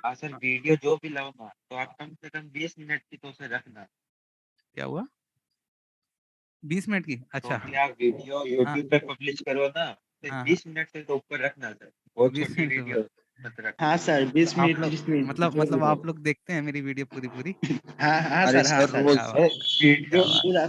Sir video जो भी लाओ ना, तो आप कम से कम 20 मिनट की तो उसे रखना। क्या हुआ? 20 मिनट की? जो अच्छा। भी आप वीडियो हाँ यूट्यूब पे पब्लिश करो ना, तो हाँ हाँ। 20 मिनट से तो ऊपर रखना सर। बहुत 20 छोटी मिनट के ऊपर। वीडियो मत रखना। हाँ सर, तो 20 आप मिनट, लोग 20 मिनट जो भी मतलब हो। आप लोग देखते हैं मेरी वीडियो पूरी पूरी? हाँ हाँ अरे सर, हाँ सर सर। रोज क्या बात। वीडियो क्या बात। पूरा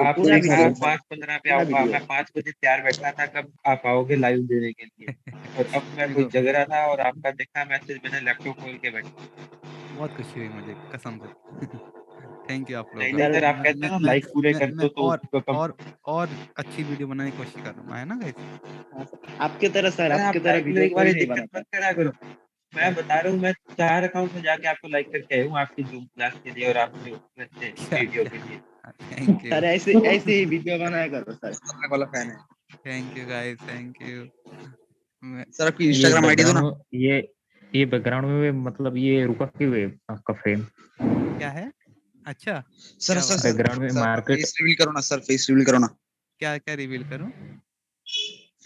आपको पूरा देखना वीडियो है सर, 5:15 पे पूरा आऊंगा वीडियो। मैं, 5 बजे तैयार बैठा था, कब आप आओगे लाइव देने के लिए। और अब मैं कुछ देखो, जग रहा था और आपका देखा मैसेज, मैंने लैपटॉप खोल के बैठा। बहुत खुशी हुई मुझे कसम से। थैंक यू आप लोगों नहीं का। नहीं सर सर, आप कहते हो ना लाइक पूरे कर मैं दो तो उसको कम। और अच्छी वीडियो बनाने की कोशिश करूंगा, है ना गाइस? हाँ, सर, आपके तरह सर, अरे आपके आप तरह लाइक में वीडियो एक बार कोई ये नहीं दिक्कत बनाता। मत करा करो। मैं बता रहा हूँ, मैं 4 अकाउंट में जाके आपको लाइक करके आया हूँ आपकी जूम क्लास के लिए और आपके उसमें से क्या वीडियो क्या। के लिए। Thank you. सर ऐसे ऐसे ही वीडियो बनाया करो सर। खतरनाक वाला फैन है। Thank you guys, thank you. मैं सर आपकी ये इंस्टाग्राम आईडी दो बैकग्राउंड ना। में ये बैकग्राउंड में मतलब ये रुका क्यों है आपका फ्रेम? क्या है? अच्छा। सर क्या सर बात। सर बैकग्राउंड में सर अपना मार्केट। फेस रिवील करो ना सर, फेस रिवील करो ना। क्या क्या रिवील करूं?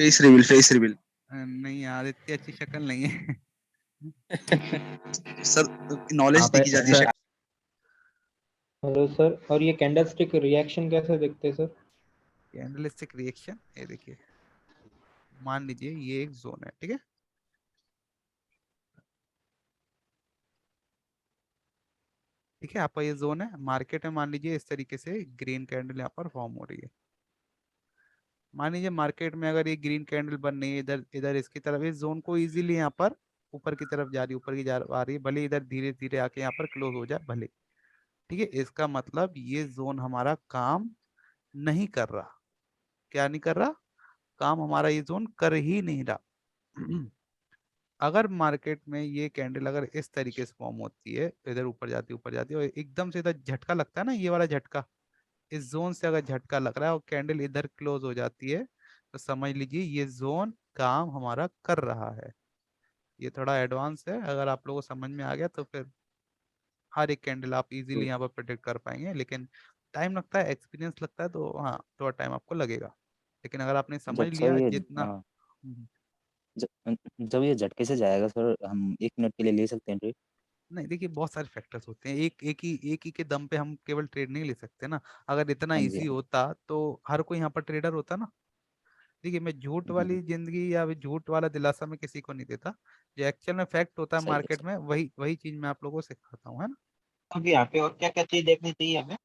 Face reveal, face reveal. नहीं यार, इतनी अच्छी शक्ल नहीं है। सर नॉलेज आप देखी जाती है। सर हेलो सर, और ये कैंडलस्टिक रिएक्शन कैसे देखते हैं सर? कैंडलस्टिक रिएक्शन, ये देखिए, मान लीजिए ये एक जोन है, ठीक है? ठीक है, आपका ये जोन है मार्केट में, मान लीजिए इस तरीके से ग्रीन कैंडल यहाँ पर फॉर्म हो रही है। मान लीजिए मार्केट में अगर ये ग्रीन कैंडल बन रही है इधर इधर इसकी तरफ, इस जोन को इजीली यहाँ पर ऊपर की तरफ जा रही है, ऊपर की जा आ रही है, भले इधर धीरे धीरे आके यहाँ पर क्लोज हो जाए भले। ठीक है, इसका मतलब ये जोन हमारा काम नहीं कर रहा। क्या नहीं कर रहा? काम हमारा ये जोन कर ही नहीं रहा। अगर मार्केट में ये कैंडल अगर इस तरीके से फॉर्म होती है, इधर ऊपर जाती है और एकदम से इधर झटका लगता है ना, ये वाला झटका, इस जोन से अगर झटका लग रहा है और कैंडल इधर क्लोज हो जाती है, तो समझ लीजिए ये जोन काम हमारा कर रहा है। ये थोड़ा एडवांस है, अगर आप लोगों को समझ में आ गया तो फिर हर एक कैंडल आप इजीली यहाँ पर प्रिडिक्ट कर पाएंगे, लेकिन टाइम लगता है, एक्सपीरियंस लगता है, तो हाँ थोड़ा टाइम आपको लगेगा। लेकिन अगर आपने समझ जब सर लिया ये जितना। हम्म, जब ये झटके से जाएगा सर, हम 1 मिनट के लिए ले सकते हैं ट्रेड? नहीं देखिए, बहुत सारे फैक्टर्स होते हैं, एक ही के दम पे हम केवल ट्रेड नहीं ले सकते ना। अगर इतना हाँ जी, इजी हाँ जी। होता तो हर कोई यहाँ पर ट्रेडर होता ना। देखिए, मैं झूठ हम्म, वाली जिंदगी या फिर झूठ वाला दिलासा मैं किसी को नहीं देता। जो एक्चुअल में फैक्ट होता है सही है मार्केट सर। में, वही वही चीज मैं आप लोगों को सिखाता हूँ, है ना? अब यहाँ पे और क्या क्या चीज देखनी चाहिए हमें?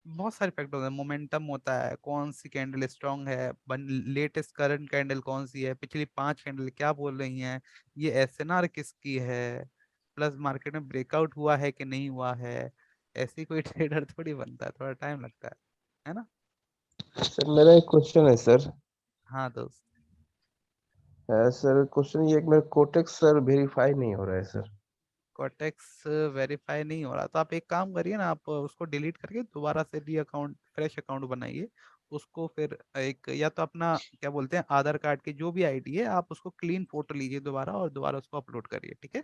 बहुत सारे फैक्टर होते हैं, मोमेंटम होता है, कौन सी कैंडल स्ट्रांग है, लेटेस्ट करंट कैंडल कौन सी है, पिछली 5 कैंडल क्या बोल रही हैं, ये एसएनआर किसकी है, प्लस मार्केट में ब्रेकआउट हुआ है कि नहीं हुआ है। ऐसी कोई ट्रेडर थोड़ी बनता है, थोड़ा टाइम लगता है ना? सर मेरा एक क्वेश्चन है सर। हाँ दोस्त। सर क्वेश्चन ये, एक मेरा कोटेक्स सर वेरीफाई नहीं हो रहा है सर। कॉटेक्स वेरीफाई नहीं हो रहा, तो आप एक काम करिए ना, आप उसको डिलीट करके दोबारा से री अकाउंट, फ्रेश अकाउंट बनाइए। उसको फिर एक, या तो अपना क्या बोलते हैं, आधार कार्ड की जो भी आईडी है, आप उसको क्लीन फोटो लीजिए दोबारा और दोबारा उसको अपलोड करिए, ठीक है?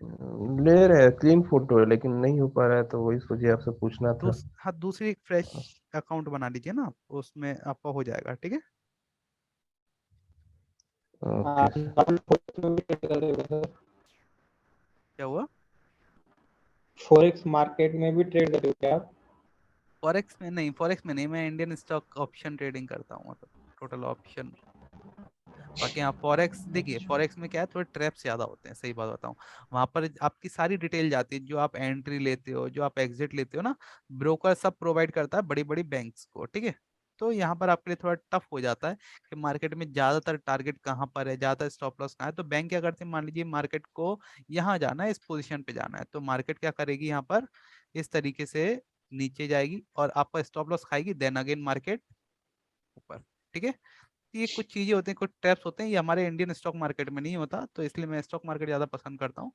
ले रहे हैं, क्लीन फोटो है, लेकिन नहीं हो पा रहा है, तो वही सोचिए आपसे पूछना था। हाँ, दूसरी एक फ्रेश अकाउंट बना लीजिए ना, उसमें आपका हो जाएगा, ठीक है? Okay sir. क्या हुआ? फॉरेक्स मार्केट में भी ट्रेड करते हो क्या आप? फॉरेक्स में नहीं, फॉरेक्स में नहीं, मैं इंडियन स्टॉक ऑप्शन ट्रेडिंग करता हूँ, मतलब टोटल ऑप्शन। बाकी हाँ, फॉरेक्स देखिए, फॉरेक्स में क्या है, थोड़े ट्रैप्स ज्यादा होते हैं, सही बात बताऊं। वहां पर आपकी सारी डिटेल जाती है, जो आप एंट्री लेते हो, जो आप एग्जिट लेते हो ना, ब्रोकर सब प्रोवाइड करता है बड़ी बड़ी बैंक्स को, ठीक है? तो यहाँ पर आपके लिए थोड़ा टफ हो जाता है कि मार्केट में ज्यादातर टारगेट कहाँ पर है, ज्यादातर स्टॉप लॉस कहाँ है। तो बैंक क्या करते हैं, मान लीजिए मार्केट को यहाँ जाना है, इस पोजीशन पे जाना है, तो मार्केट क्या करेगी यहाँ पर, इस तरीके से नीचे जाएगी और आपका स्टॉप लॉस खाएगी, देन अगेन मार्केट ऊपर, ठीक है? ये कुछ चीजें होती हैं, कुछ ट्रैप्स होते हैं, ये हमारे इंडियन स्टॉक मार्केट में नहीं होता, तो इसलिए मैं स्टॉक मार्केट ज़्यादा पसंद करता हूँ।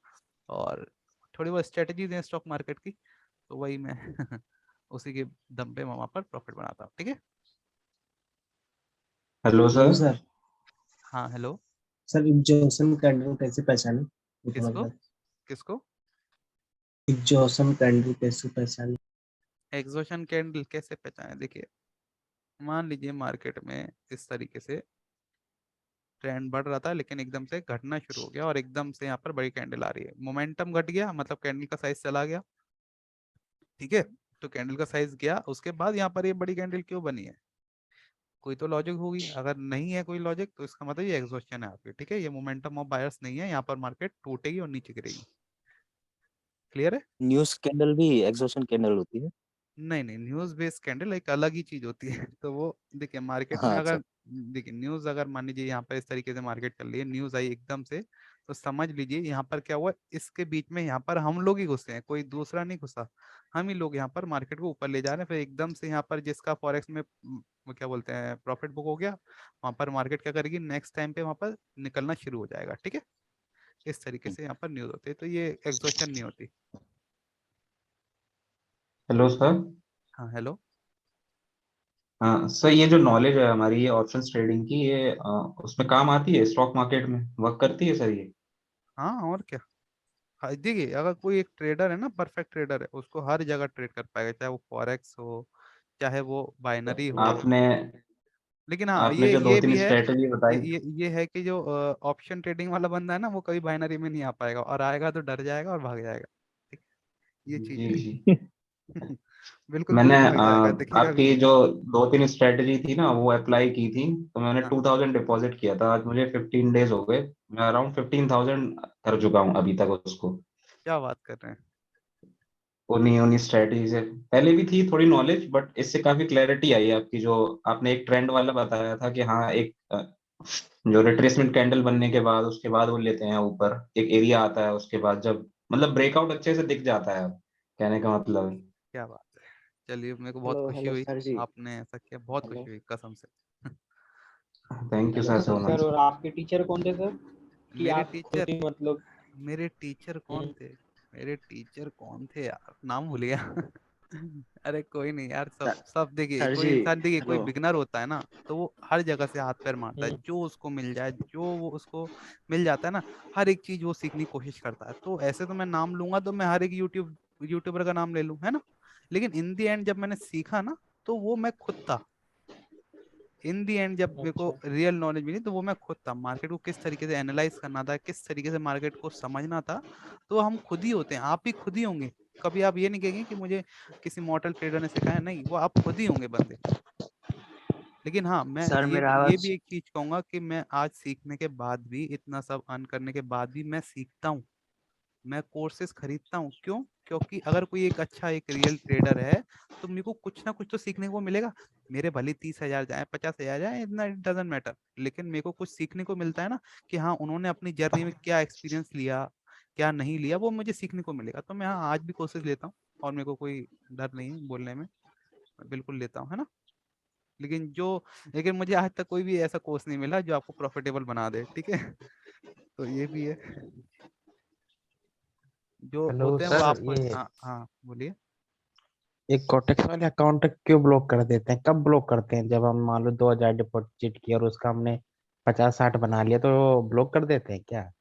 और थोड़ी बहुत स्ट्रेटेजीज हैं स्टॉक मार्केट की, तो वही मैं उसी के दम पे मैं वहाँ पर प्रॉफिट बनाता हूँ, ठीक है? Hello sir. सर हाँ हेलो। सर इग्जॉशन कैंडल कैसे पहचाने, वो थोड़ा किसको? बता। किसको? इग्जॉशन कैंडल कैसे पहचाने? एग्जॉशन कैंडल कैसे पहचाने? देखिए, मान लीजिए मार्केट में इस तरीके से ट्रेंड बढ़ रहा था लेकिन एकदम से घटना शुरू हो गया और एकदम से यहाँ पर बड़ी कैंडल आ रही है, मोमेंटम घट गया, मतलब कैंडल का साइज चला गया। ठीक है, तो कैंडल का साइज गया, उसके बाद यहाँ पर ये बड़ी कैंडल क्यों बनी है, कोई तो लॉजिक होगी, अगर नहीं है कोई लॉजिक तो इसका मतलब ये एग्जॉस्शन है आपकी। ठीक है, ये मोमेंटम ऑफ बायर्स नहीं है, यहाँ पर मार्केट टूटेगी और नीचे गिरेगी। क्लियर है? न्यूज़ कैंडल भी एग्जॉशन कैंडल होती है? नहीं नहीं, न्यूज बेस्ड कैंडल एक अलग ही चीज होती है। तो वो देखिए मार्केट में हाँ, अच्छा। अगर देखिए न्यूज अगर मान लीजिए यहाँ पर इस तरीके से मार्केट चल रही है, न्यूज आई एकदम से, तो समझ लीजिए यहाँ पर क्या हुआ, इसके बीच में यहाँ पर हम लोग ही घुसे हैं, कोई दूसरा नहीं घुसा, हम ही लोग यहाँ पर मार्केट को ऊपर ले जा रहे हैं। फिर एकदम से यहाँ पर जिसका फॉरेक्स में वो क्या बोलते हैं प्रॉफिट बुक हो गया, वहां पर मार्केट क्या करेगी, नेक्स्ट टाइम पे वहां पर निकलना शुरू हो जाएगा। ठीक है, इस तरीके से यहाँ पर न्यूज होती है, तो ये एग्जॉशन नहीं होती। Hello sir. हाँ हेलो। हाँ सर, ये जो नॉलेज है हमारी ये ऑप्शंस ट्रेडिंग की, ये उसमें काम आती है, स्टॉक मार्केट में वर्क करती है सर ये? हाँ और क्या। हाँ देखिए, अगर कोई एक ट्रेडर है ना, परफेक्ट ट्रेडर है, उसको हर जगह ट्रेड कर पाएगा, चाहे वो फॉरेक्स हो, चाहे वो बाइनरी हो। आपने लेकिन हाँ आपने जो दो ये तीन भी है, स्ट्रेटेजी बताई। ये है कि जो ऑप्शन ट्रेडिंग वाला बंदा है ना, वो कभी बाइनरी में नहीं आ पाएगा, और आएगा तो डर जाएगा और भाग जाएगा। ठीक, ये चीज जी है। जी। बिल्कुल मैंने बिल्कुल भाग जाएगा, दिखेगा भी आपकी नहीं। जो दो तीन स्ट्रेटेजी थी ना वो अप्लाई की थी, तो मैंने हाँ 2000 डिपॉजिट किया था, आज मुझे 15 डेज हो गए, मैं अराउंड 15,000 कर चुका हूँ अभी तक उसको। क्या बात कर रहे हैं। उन्हीं उन्हीं स्ट्रेटेजी से पहले भी थी थोड़ी नॉलेज, बट इससे काफी क्लैरिटी आई है आपकी, जो आपने एक ट्रेंड वाला बताया था कि हाँ एक जो रिट्रेसमेंट कैंडल बनने के बाद उसके बाद वो लेते हैं ऊपर एक एरिया आता है, उसके बाद जब मतलब ब्रेकआउट अच्छे से दिख जाता है, कहने का मतलब है। क्या बात है, चलिए मेरे को बहुत हेलो खुशी हेलो हुई, सर जी। आपने ऐसा किया, बहुत हेलो खुशी हुई कसम से। Thank you hello sir so sir, much. और आपके टीचर कौन थे सर? कि मेरे आप खुद टीचर, ही मतलब। मेरे टीचर कौन थे, मेरे टीचर कौन थे यार, नाम भूल गया। अरे कोई नहीं यार, सब सर सब देखिए, सर कोई जी, इंसान देखिए, कोई हेलो। बिगनर होता है ना, तो वो हर जगह से हाथ पैर मारता है, हम्म, जो उसको मिल जाए, जो वो उसको मिल जाता है ना, हर एक चीज वो सीखने की कोशिश करता है। तो ऐसे तो मैं नाम लूंगा तो मैं हर एक यूट्यूबर का नाम ले लूं, है ना, लेकिन इन दी एंड जब मैंने सीखा ना, तो वो मैं खुद था। इन दी एंड जब मेरे को अच्छा। रियल नॉलेज मिली, तो वो मैं खुद था, मार्केट को किस तरीके से एनालाइज करना था, किस तरीके से मार्केट को समझना था। तो हम खुद ही होते हैं, आप भी खुद ही होंगे। कभी आप ये नहीं कहेंगे कि मुझे किसी मॉडल ट्रेडर ने सिखाया, नहीं, वो आप खुद ही होंगे बंदे। लेकिन हाँ, मैं सर मेरा ये आवाज। भी एक चीज कहूंगा कि मैं आज सीखने के बाद भी, इतना सब अर्न करने के बाद भी, मैं सीखता हूँ, मैं कोर्सेज खरीदता हूँ। क्यों? क्योंकि अगर कोई एक अच्छा एक रियल ट्रेडर है, तो मेरे को कुछ ना कुछ तो सीखने को मिलेगा। मेरे भले 30,000 जाए, 50,000 जाए, इतना इट डजेंट मैटर, लेकिन मेरे को कुछ सीखने को मिलता है ना, कि हाँ उन्होंने अपनी जर्नी में क्या एक्सपीरियंस लिया, क्या नहीं लिया, वो मुझे सीखने को मिलेगा। तो मैं हाँ आज भी कोर्सेज लेता हूँ, और मेरे को कोई डर नहीं है बोलने में, मैं बिल्कुल लेता हूँ, है ना। लेकिन मुझे आज तक कोई भी ऐसा कोर्स नहीं मिला जो आपको प्रॉफिटेबल बना दे। ठीक है। तो ये भी है, जो हेलो होते हैं वो सर, आपको। ये हाँ हाँ बोलिए। एक कोटेक्स वाले अकाउंट क्यों ब्लॉक कर देते हैं, कब ब्लॉक करते हैं? जब हम मान लो 2,000 डिपॉजिट किया और उसका हमने 50-60 बना लिया तो ब्लॉक कर देते हैं क्या?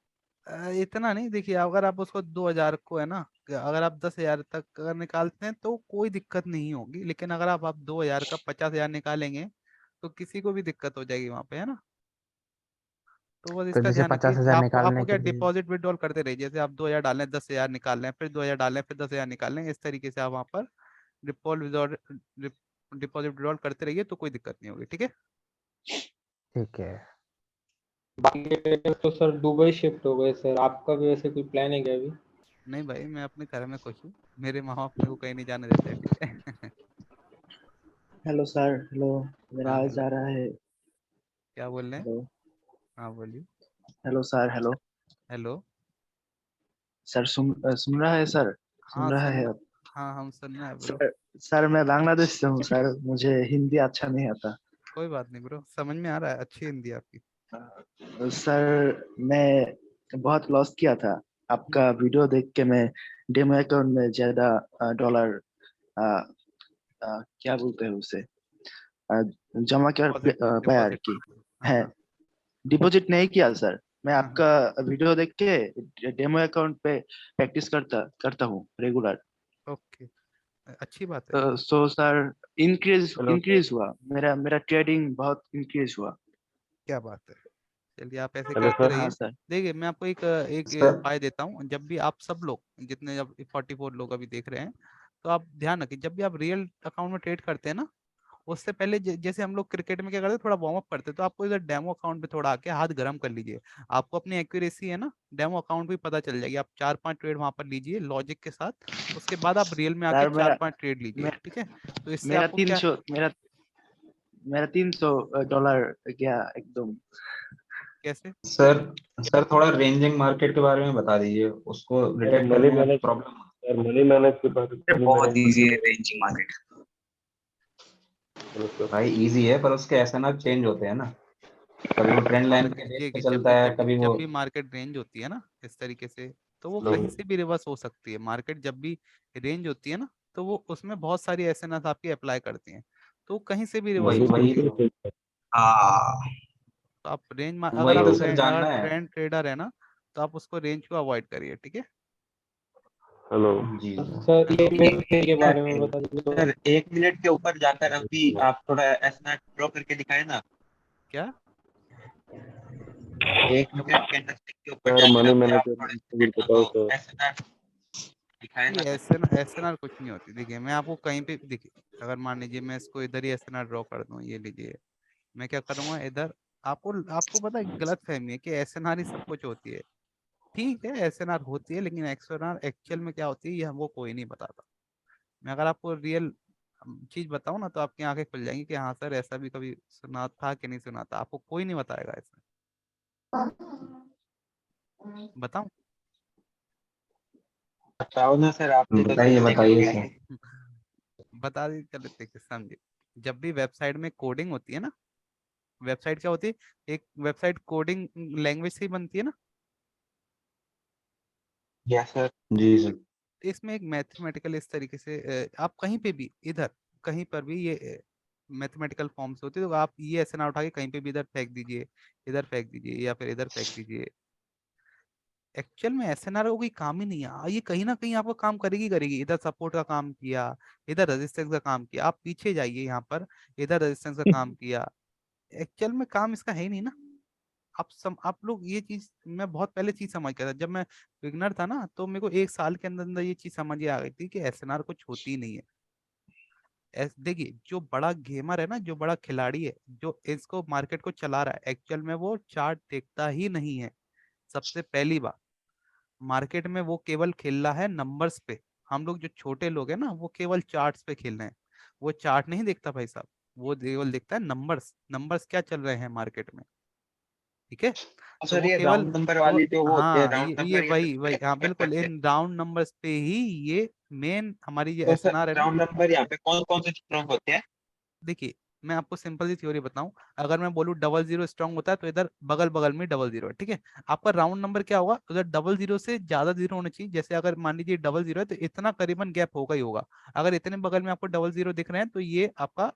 इतना नहीं, देखिए अगर आप उसको 2,000 को है ना, कि अगर आप 10,000 तक अगर निकालते हैं तो कोई दिक्कत नहीं होगी, लेकिन अगर आप 2,000 का 50,000 निकालेंगे, तो किसी को भी दिक्कत हो जाएगी वहां पे, है ना। तो बस तो इसका जैसे ध्यान रखिए, 50,000 आपको निकालने क्या के लिए डिपॉजिट विड्रॉल करते रहिए, जैसे आप 2,000 डाल रहे हैं, 10,000 निकाल रहे हैं, फिर 2,000 डाल रहे हैं, फिर 10,000 निकाल रहे हैं, इस तरीके से आप वहां पर डिपॉजिट विड्रॉल करते रहिए, तो कोई दिक्कत नहीं होगी। ठीक है। ठीक है। बाकी ट्रेडर तो सर दुबई शिफ्ट हो गए सर, आपका भी वैसे कोई प्लान है क्या अभी? नहीं भाई, मैं अपने घर में खुश हूँ, मेरे माँ बाप मेरे को कहीं नहीं जाने देते। ठीक है। Hello sir, hello. मेरा हाँ आवाज हेलो, आ रहा है? क्या बोल रहे हैं। हेलो। हाँ बोलिए। Hello sir, hello. Hello. Sir सुन रहा है सर? हाँ सुन रहा है सुन, अब? हाँ हम सुन रहे हैं ब्रो। सर सर मैं बांग्लादेश से हूँ सर, मुझे हिंदी अच्छा नहीं आता। कोई बात नहीं ब्रो, समझ में आ रहा है, अच्छी हिंदी है आपकी। सर मैं बहुत लॉस किया था, आपका वीडियो देख के। मैं डेमो अकाउंट में ज्यादा डॉलर क्या बोलते हैं उसे, अ, जमा कर डिपॉजिट, पाया डिपॉजिट। की हाँ है। हाँ डिपॉजिट नहीं किया सर, मैं हाँ हाँ। आपका वीडियो देख के डेमो अकाउंट पे प्रैक्टिस करता करता हूँ रेगुलर। ओके, अच्छी बात है। सो सर इंक्रीज चलो इंक्रीज हुआ, मेरा मेरा ट्रेडिंग बहुत इंक्रीज हुआ। क्या बात है, चलिए आप ऐसे हेलो करते सर। रहिए। हाँ सर। देखिए मैं आपको एक सर उपाय देता हूँ। जब भी आप सब लोग जितने, जब 44 लोग अभी देख रहे हैं, तो आप ध्यान रखिए जब भी आप रियल अकाउंट में ट्रेड करते हैं ना, उससे पहले जैसे हम लोग क्रिकेट में क्या करते हैं, थोड़ा वार्म अप करते हैं, तो आपको इधर डेमो अकाउंट पे थोड़ा आके हाथ गर्म कर लीजिए। आपको अपनी एक्यूरेसी है ना डेमो अकाउंट भी पता चल जाएगी। आप 4-5 ट्रेड वहां पर लीजिए लॉजिक के साथ, उसके बाद आप रियल में आके सर 4-5 ट्रेड लीजिए, मे- ठीक है। तो इससे मेरा आपको क्या, 300 मेरा $300 गया एकदम। कैसे? सर सर थोड़ा रेंजिंग मार्केट के बारे में बता दीजिए, उसको सर डिटेक्ट मनी करने में manage problem. Sir money manage के बारे में मनी बहुत मैनेजमेंट इजी के है बारे रेंजिंग मार्केट। में सर। भाई इजी है, पर उसके एसएनआर चेंज होते हैं ना, कभी वो ट्रेंड आप लाइन के बेस पे देखिए चलता है, कभी वो। जब भी मार्केट रेंज होती है ना इस तरीके से, तो वो लो कहीं से भी रिवर्स हो सकती है। मार्केट जब भी रेंज होती है ना, तो वो उसमें बहुत सारी एसएनआर आपकी अप्लाई करती हैं, तो वो कहीं से भी रिवर्स वही हो वही सकती है। हाँ तो आप अगर वही आप तो सर अगर जानना है। ट्रेंड ट्रेडर है ना, तो आप उसको रेंज को अवॉइड करिए, ठीक है। हेलो। जी जी। Sir hello. ये के बारे में बता दीजिए तो। सर 1 मिनट के ऊपर जाकर अभी आप थोड़ा ऐसा ड्रॉ करके दिखाए ना। क्या? 1 मिनट कैंडलस्टिक के ऊपर सर जाकर मनी अभी आप थोड़े मैनेजमेंट सेकंड बताओ वो सर। ऐसा दिखाए ये ना सर। एसएनआर कुछ नहीं होती। देखिए मैं आपको कहीं पे देखिए, अगर मान लीजिए मैं इसको इधर ही एसएनआर ड्रॉ कर दूं, ये लीजिए, मैं क्या करूंगा इधर। आपको आपको पता है गलत फहमी है कि एसएनआर ही सब कुछ होती है। ठीक है एसएनआर होती है, लेकिन एसएनआर एक्चुअल में क्या होती है ये हमको कोई नहीं बताता। मैं अगर आपको रियल चीज बताऊं ना, तो आपकी आंखें खुल जाएंगी कि हाँ सर ऐसा भी कभी सुना था कि नहीं सुना था। आपको कोई नहीं बताएगा ऐसा। बताऊं? बताओ ना सर, आपने तो बताइए सुनने को बताइए दिया सर। है। बता दी, चलो देखिए समझिए। जब भी वेबसाइट में कोडिंग होती है ना, वेबसाइट क्या होती है, एक वेबसाइट कोडिंग लैंग्वेज से ही बनती है ना। Yes sir. जी सर। इसमें एक मैथमेटिकल इस तरीके से आप कहीं पे भी इधर कहीं पर भी ये मैथमेटिकल फॉर्म्स होती है, तो आप ये ऐसे ना उठा के कहीं पे भी इधर फेंक दीजिए, इधर फेंक दीजिए या फिर इधर फेंक दीजिए। एक्चुअल में एसएनआर कोई काम ही नहीं है। ये कहीं ना कहीं आपको काम करेगी करेगी। इधर सपोर्ट का काम किया, इधर रेजिस्टेंस का काम किया। आप पीछे जाइए यहाँ पर, इधर रेजिस्टेंस का काम किया। एक्चुअल में काम इसका है ही नहीं ना। आप लोग ये चीज, मैं बहुत पहले चीज समझ गया था जब मैं बिगनर था ना, तो मेरे को 1 साल के अंदर अंदर ये चीज समझ आ गई थी कि एसएनआर कुछ होती ही नहीं है। देखिए जो बड़ा गेमर है ना, जो बड़ा खिलाड़ी है, जो इसको मार्केट को चला रहा है, एक्चुअल में वो चार्ट देखता ही नहीं है। सबसे पहली बात, मार्केट में वो केवल खेल रहा है नंबर्स पे। हम लोग जो छोटे लोग हैं ना, वो केवल चार्ट्स पे खेल रहे हैं। वो चार्ट नहीं देखता भाई साहब, वो केवल देखता है नंबर्स। नंबर्स क्या चल रहे हैं मार्केट में, ठीक है। और तो सर वो ये केवल राउंड नंबर वो वाली जो वो होती है, हाँ राउंड ये नंबर ये वही सबसे वही हाँ डिपेंड बिल्कुल, करते हैं। इन राउंड नंबर्स पे ही ये मेन हमारी जो तो सर एसएनआर है ना। राउंड नंबर यहाँ पे कौन कौन से स्ट्रॉन्ग होते हैं? देखिए मैं आपको सिंपल सी थ्योरी बताऊं। अगर मैं बोलूं 00 स्ट्रांग होता है, तो इधर बगल बगल में 00 है, ठीक है। आपका राउंड नंबर क्या होगा, उधर 00 से ज्यादा जीरो होना चाहिए। जैसे अगर मान लीजिए 00 है, तो इतना करीबन गैप होगा ही होगा। अगर इतने बगल में आपको 00 दिख रहे हैं, तो ये आपका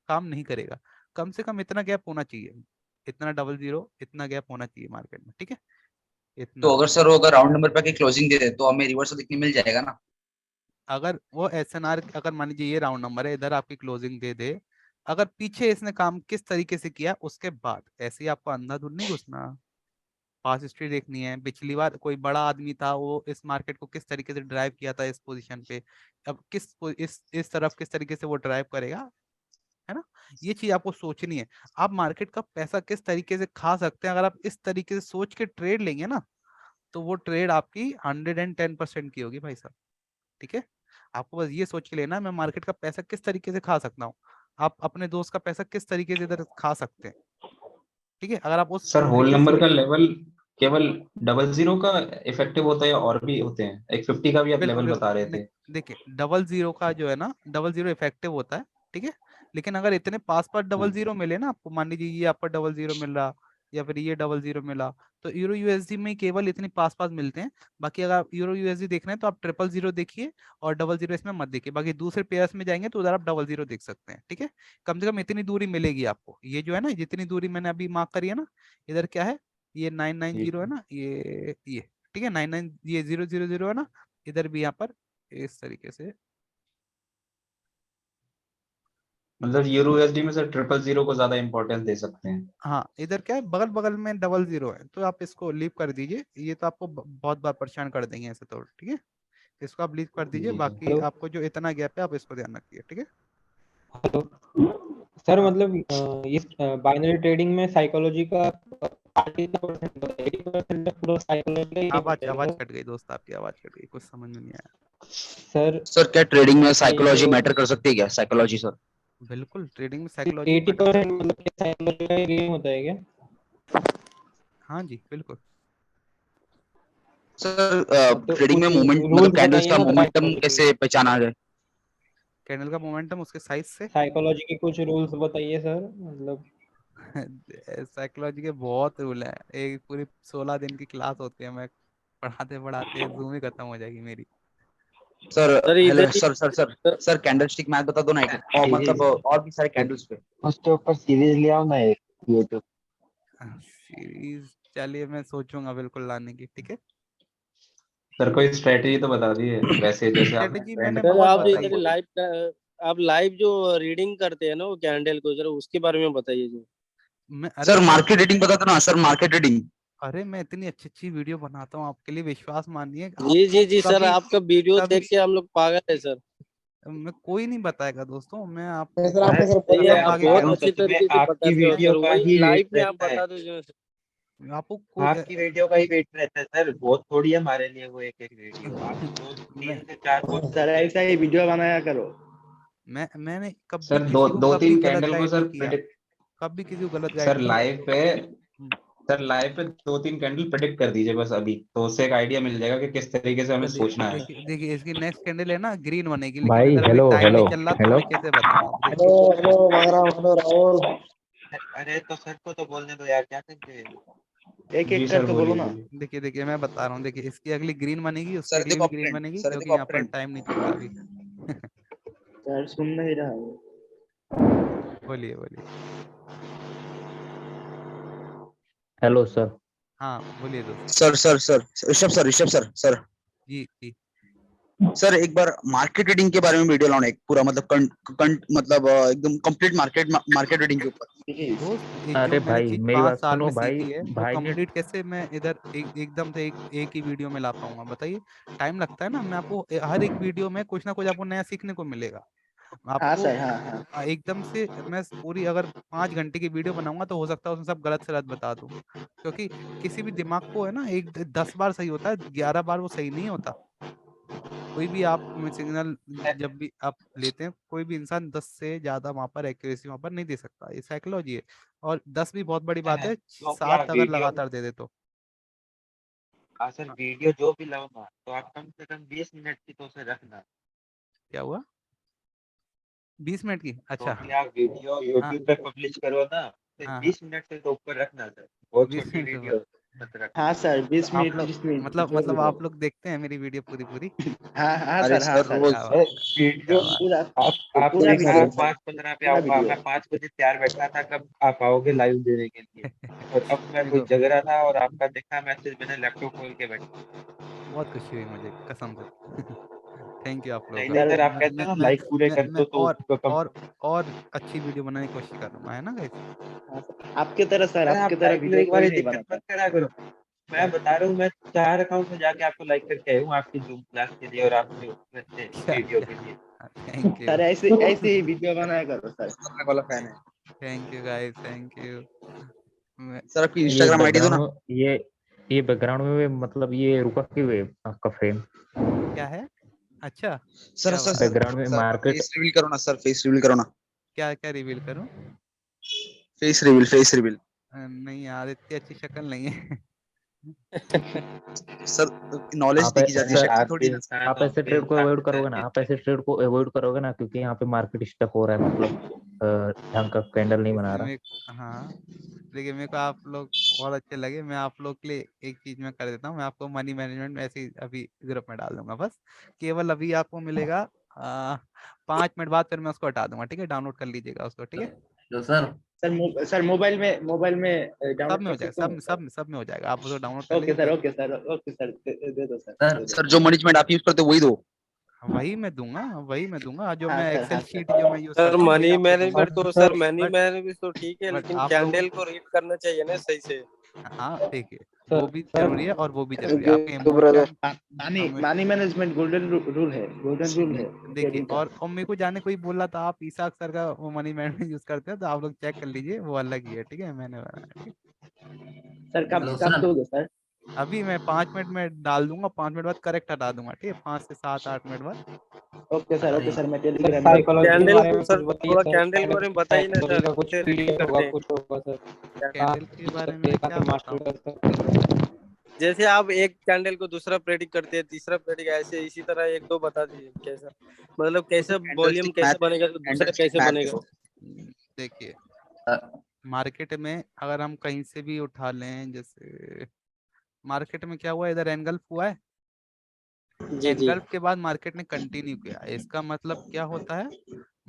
काम नहीं करेगा। कम से कम इतना गैप होना चाहिए, इतना 00 इतना गैप होना चाहिए मार्केट में, ठीक है। तो इतना अगर सर वो अगर राउंड नंबर पे आके क्लोजिंग दे दे तो हमें रिवर्सल देखने मिल जाएगा ना। अगर वो एसएनआर, अगर मान लीजिए ये राउंड नंबर है, इधर आपकी क्लोजिंग दे दे, अगर पीछे इसने काम किस तरीके से किया, उसके बाद ऐसे ही आपको अंधाधुंध नहीं घुसना। पास हिस्ट्री देखनी है, पिछली बार कोई बड़ा आदमी था वो इस मार्केट को किस तरीके से ड्राइव किया था इस पोजीशन पे, अब इस तरफ किस तरीके से वो ड्राइव करेगा, है ना। ये चीज आपको सोचनी है। आप मार्केट का पैसा किस तरीके से खा सकते हैं, अगर आप इस तरीके से सोच के ट्रेड लेंगे ना, तो वो ट्रेड आपकी 110% की होगी भाई साहब, ठीक है। आपको बस ये सोच के लेना है, मैं मार्केट का पैसा किस तरीके से खा सकता हूँ। आप अपने दोस्त का पैसा किस तरीके से इधर खा सकते हैं, ठीक है। अगर आप उस सर होल तरीके से, नंबर का लेवल केवल 00 का इफेक्टिव होता है या और भी होते हैं? एक 50 का भी आप बिल्कुल लेवल बिल्कुल बता रहे थे। देखिए 00 का जो है ना, 00 इफेक्टिव होता है, ठीक है। लेकिन अगर इतने पास पास 00 मिले ना आपको, मान लीजिए ये आपका 00 मिल रहा, या फिर ये 00 मिला, तो यूरो यूएसडी में केवल इतने पास पास मिलते हैं। बाकी अगर आप यूरो यूएसडी देख रहे हैं, तो आप 000 देखिए, और 00 इसमें मत देखिए। बाकी दूसरे पेयर्स में जाएंगे तो उधर आप 00 देख सकते हैं, ठीक है। कम से कम इतनी दूरी मिलेगी आपको। ये जो है ना, जितनी दूरी मैंने अभी मार्क करी है ना, इधर क्या है, ये 990 है ना, ये ठीक है, 99 ये 000 है ना, इधर भी यहाँ पर इस तरीके से मतलब यूएसडी में सर 000 को ज्यादा इंपॉर्टेंस दे सकते हैं। हाँ, इधर क्या है, बगल बगल में 00 है, तो आप इसको लीव कर दीजिए, ये तो आपको बहुत बार परेशान कर देंगे ऐसे, तो ठीक है, इसको आप लीव कर दीजिए, जी सर। बाकी हेलो आपको जो इतना गैप है आप इसको ध्यान रखिए, ठीक है। हेलो सर, हाँ, मतलब इस बाइनरी ट्रेडिंग में साइकोलॉजी का पार्ट कितना परसेंट होता है? 80% पूरा साइकोलॉजी का ही आवाज होता आवाज है कट गई दोस्त, आपकी आवाज कट गई, कुछ समझ में नहीं आया। सर। सर क्या ट्रेडिंग में ये साइकोलॉजी जो मैटर कर सकती है क्या? Psychology sir. बिल्कुल, ट्रेडिंग में साइकोलॉजी 80% मतलब साइकोलॉजी का ही गेम होता है क्या? हाँ जी बिल्कुल। सर तो ट्रेडिंग में कुछ मोमेंट मतलब रूल्स कैंडल्स बताइए का ना मोमेंटम साइकोलॉजी के। कैसे पहचाना जाए? कैंडल का मोमेंटम उसके साइज से। साइकोलॉजी के कुछ रूल्स बताइए सर, मतलब। साइकोलॉजी के बहुत रूल है, एक पूरी 16 दिन की क्लास होती है, मैं पढ़ाते पढ़ाते जूम ही खत्म हो जाएगी मेरी। सर सर हेलो इधर ही सर कैंडलस्टिक मैथ बता दो ना एक, और मतलब और भी सारे कैंडल्स पे। उसके ऊपर सीरीज ले आओ ना एक यूट्यूब। सीरीज, चलिए मैं सोचूंगा बिल्कुल लाने की, ठीक है। सर कोई स्ट्रेटेजी तो बता दिए, वैसे जैसे आपने स्ट्रेटेजी ट्रेंड मैंने सर बहुत आप बताई इधर है। आप लाइव जो रीडिंग करते हैं ना वो कैंडल को, जरा उसके बारे में बताइए जो। सर मैं मार्केट रीडिंग बता दो ना सर, मार्केट रीडिंग। अरे मैं इतनी अच्छी अच्छी वीडियो बनाता हूँ आपके लिए, विश्वास मानिए, जी जी आपको जी सर, कभी आपका वीडियो कभी देख के हम लोग पागल है सर। मैं कोई नहीं बताएगा दोस्तों, मैं नहीं आपको सर, आपको सर ये पता कसम है, आप आगे बहुत कह अच्छी सच में तरीके से आपकी बताते हो वीडियो सर, का वही ही वेट लाइव में आप रहता है। बता दो जो। आपको कोई आपकी वीडियो का ही वेट रहता है सर, बहुत थोड़ी है हमारे लिए वो एक एक वीडियो। आप दो मैं 3 से 4 पोस्ट सर करते ऐसा ही वीडियो बनाया करो। मैंने कभी सर दो किसी को दो कभी तीन गलत कैंडल को गाइड नहीं सर किया, प्रेडिक्ट। कभी किसी को गलत गाइड सर नहीं किया। लाइव पे सर लाइव पे 2-3 कैंडल प्रेडिक्ट कर दीजिए बस अभी, तो उससे एक आइडिया मिल जाएगा कि किस तरीके से हमें चलिए, सोचना है। देखिए देखिए इसकी नेक्स्ट कैंडल है ना, ग्रीन बनेगी, लेकिन भाई इधर अभी हेलो टाइम हेलो नहीं चल रहा, तो हेलो मैं कैसे बताऊं, अब हेलो देखिए। हेलो मांग रहा हूँ, हेलो राहुल। अरे तो सर को तो बोलने दो यार, क्या करते हैं। एक जी एक सर करके बोलो बोलिए ना। बोलिए। देखिए देखिए मैं बता रहा हूँ, देखिए इसकी अगली ग्रीन बनेगी, उसकी सर अगली देखो भी अप ग्रीन ट्रेंड, बनेगी, सर क्योंकि देखो यहाँ अप पर ट्रेंड। टाइम नहीं चल रहा अभी। सर सुन नहीं रहा हूँ। बोलिए बोलिए। Hello sir. हाँ बोलिए दोस्त। सर ऋषभ सर जी जी। सर एक बार मार्केट रीडिंग के बारे में वीडियो लाना, एक पूरा मतलब मतलब एकदम कंप्लीट मार्केट रीडिंग के ऊपर। दोस्त एक जो अरे मैंने भाई चीज मेरी 5 बात साल सुनो में भाई। सीखी है, वो भाई ने कंप्लीट कैसे मैं इधर एकदम से एक ही वीडियो में ला पाऊंगा, बताइए। टाइम लगता है ना, मैं आपको हर एक वीडियो में कुछ ना कुछ आपको नया सीखने को मिलेगा। हाँ आपको सर, हाँ हाँ। एकदम से मैं पूरी अगर 5 घंटे की वीडियो बनाऊंगा तो हो सकता है उसमें सब गलत से गलत बता दूं, क्योंकि किसी भी दिमाग को है ना, 10 बार सही होता है, 11 बार वो सही नहीं होता। कोई भी आप सिग्नल जब भी आप लेते हैं, कोई भी इंसान 10 से ज्यादा वहां पर एक्यूरेसी वहां पर नहीं दे सकता, ये साइकोलॉजी है। और 10 भी बहुत बड़ी बात है, तो क्या 7 अगर वीडियो, लगातार दे दे तो। सर वीडियो जो भी लाओ ना, तो आप कम से कम 20 मिनट की तो उसे रखना। क्या हुआ? 20 मिनट की, तो अच्छा। भी आप वीडियो हाँ यूट्यूब पे पब्लिश करो ना, तो हाँ हाँ। 20 मिनट से तो ऊपर रखना सर, बहुत 20 छोटी मिनट के ऊपर। वीडियो मत रखना। हाँ सर, तो 20 आप मिनट लोग 30 मिनट मतलब जो भी हो। आप लोग देखते हैं मेरी वीडियो पूरी पूरी? हाँ हाँ अरे सर, हाँ सर सर। रोज। क्या बात, अरे वीडियो क्या बात। पूरा आप पूरा देखना, वीडियो सर, 5:15 पे पूरा आऊंगा वीडियो। मैं, 5 बजे तैयार बैठा था, कब आप आओगे लाइव देने के लिए। और अब मैं कुछ देखो, जग रहा था और आपका देखा मैसेज, मैंने लैपटॉप खोल के बैठा। बहुत खुशी हुई मुझे कसम से। थैंक यू आप लोगों नहीं का। नहीं सर सर, आप कहते हो ना लाइक पूरे कर मैं दो तो उसको कम। और अच्छी वीडियो बनाने की कोशिश करूंगा, है ना गाइस। हाँ सर, आपके तरह सर, अरे आपके आप तरह लाइक वीडियो एक कोई बार नहीं दिक्कत बनाता। मत करा करो। मैं बता रहा हूँ, मैं 4 अकाउंट में जाके आपको लाइक करके आया हूँ आपकी जूम क्लास के लिए और आपके वैसे क्या वीडियो के लिए। क्या, थैंक यू। सर ऐसे ऐसे ही वीडियो बनाया करो सर। खतरनाक वाला फैन है। Thank you guys, thank you. Sir आपकी ये इंस्टाग्राम आईडी दो बैकग्राउंड ना। में ये बैकग्राउंड में मतलब ये रुका क्यों है आपका फ्रेम? क्या है? अच्छा, सर क्या सर बात, सर बैकग्राउंड में सर मार्केट। फेस रिवील करो ना सर, फेस रिवील करो ना। क्या क्या रिवील करूं? Face reveal. नहीं यार, इतनी अच्छी शक्ल नहीं है। सर नॉलेज आप देखी जाती है, सर शक्ल आप थोड़ी भी ना। इंसान आप हो, ऐसे हम भी ट्रेड को इंसान अवॉइड हैं सर, करोगे ना, आप किसके। ऐसे ट्रेड को अवॉइड करोगे ना, क्योंकि यहाँ पे मार्केट स्टक हो रहा है, मतलब ढंग का कैंडल नहीं बना देखिए रहा। मैं, हाँ, देखिए मेरे को आप लोग बहुत अच्छे लगे, मैं आप लोग के लिए एक चीज मैं कर देता हूँ, मैं आपको मनी मैनेजमेंट में ऐसे ही अभी ग्रुप में डाल दूंगा बस। केवल अभी आपको मिलेगा 5 मिनट बाद, फिर मैं उसको हटा दूंगा, ठीक है, डाउनलोड कर लीजिएगा उसको, ठीक है। तो सर सर मोबाइल में सब डाउनलोड में कर हो जाएगा, सकता हूँ सर। सब में हो जाएगा, आप उसको डाउनलोड कर ओके लीजिए सर, फिर। ओके सर, ओके सर, दे दो सर, सर दे दो। सर जो मैनेजमेंट आप यूज करते हो वही दो। वही मैं दूंगा जो हाँ मैं सर, एक्सेल हाँ सर। शीट जो मैं यूज सर करता हूँ वही मनी आपको दूंगा। मैनेजमेंट तो sir sir money but management तो ठीक है, बट लेकिन आप लोगों कैंडल को रीड करना चाहिए ना सही से। हाँ देखिए सर वो भी सर जरूरी है और वो भी जरूरी है। आपके ब्रदर इमोशन मानी मानी मैनेजमेंट गोल्डन रूल है, गोल्डन रूल है देखिए ट्रेडिंग का। और मेरे को जाने कोई बोला था आप ईसाक सर का वो मनी मैनेजमेंट यूज करते हैं तो आप लोग चेक कर लीजिए वो अलग ही है। ठीक है मैंने बनाया ठीक सर है। कब कब दोगे सर? अभी मैं 5 मिनट में डाल दूंगा, 5 मिनट बाद करेक्ट हटा दूंगा। ठीक है 5 से 7 8 मिनट बाद ओके सर, हटा ओके दूंगा। सर, मैं सर टेलीग्राम में साइकोलॉजी के कैंडल बारे को में सर कुछ बताइए थोड़ा सर, कैंडल के बारे में बताइए ना साइकोलॉजी सर, का कुछ कैसे रीड पीडीएफ होगा, करते हैं। कुछ होगा सर। कैंडल के बारे में एक क्या आधे बताऊं? Master sir. जैसे आप एक कैंडल को दूसरा प्रेडिक्ट करते हैं, तीसरा प्रेडिक्ट, ऐसे इसी तरह एक दो बता दीजिए कैसा, मतलब वो तो कैसा वॉल्यूम कैंडलस्टिक मैथ कैसे बनेगा तो दूसरा कैंडलस्टिक कैसे मैथ है बनेगा। वो। देखिए अ, मार्केट में अगर हम कहीं से भी उठा लें, जैसे मार्केट में क्या हुआ, इधर एनगल्फ हुआ है, जी जी। एनगल्फ के बाद मार्केट ने कंटिन्यू किया, इसका मतलब क्या होता है,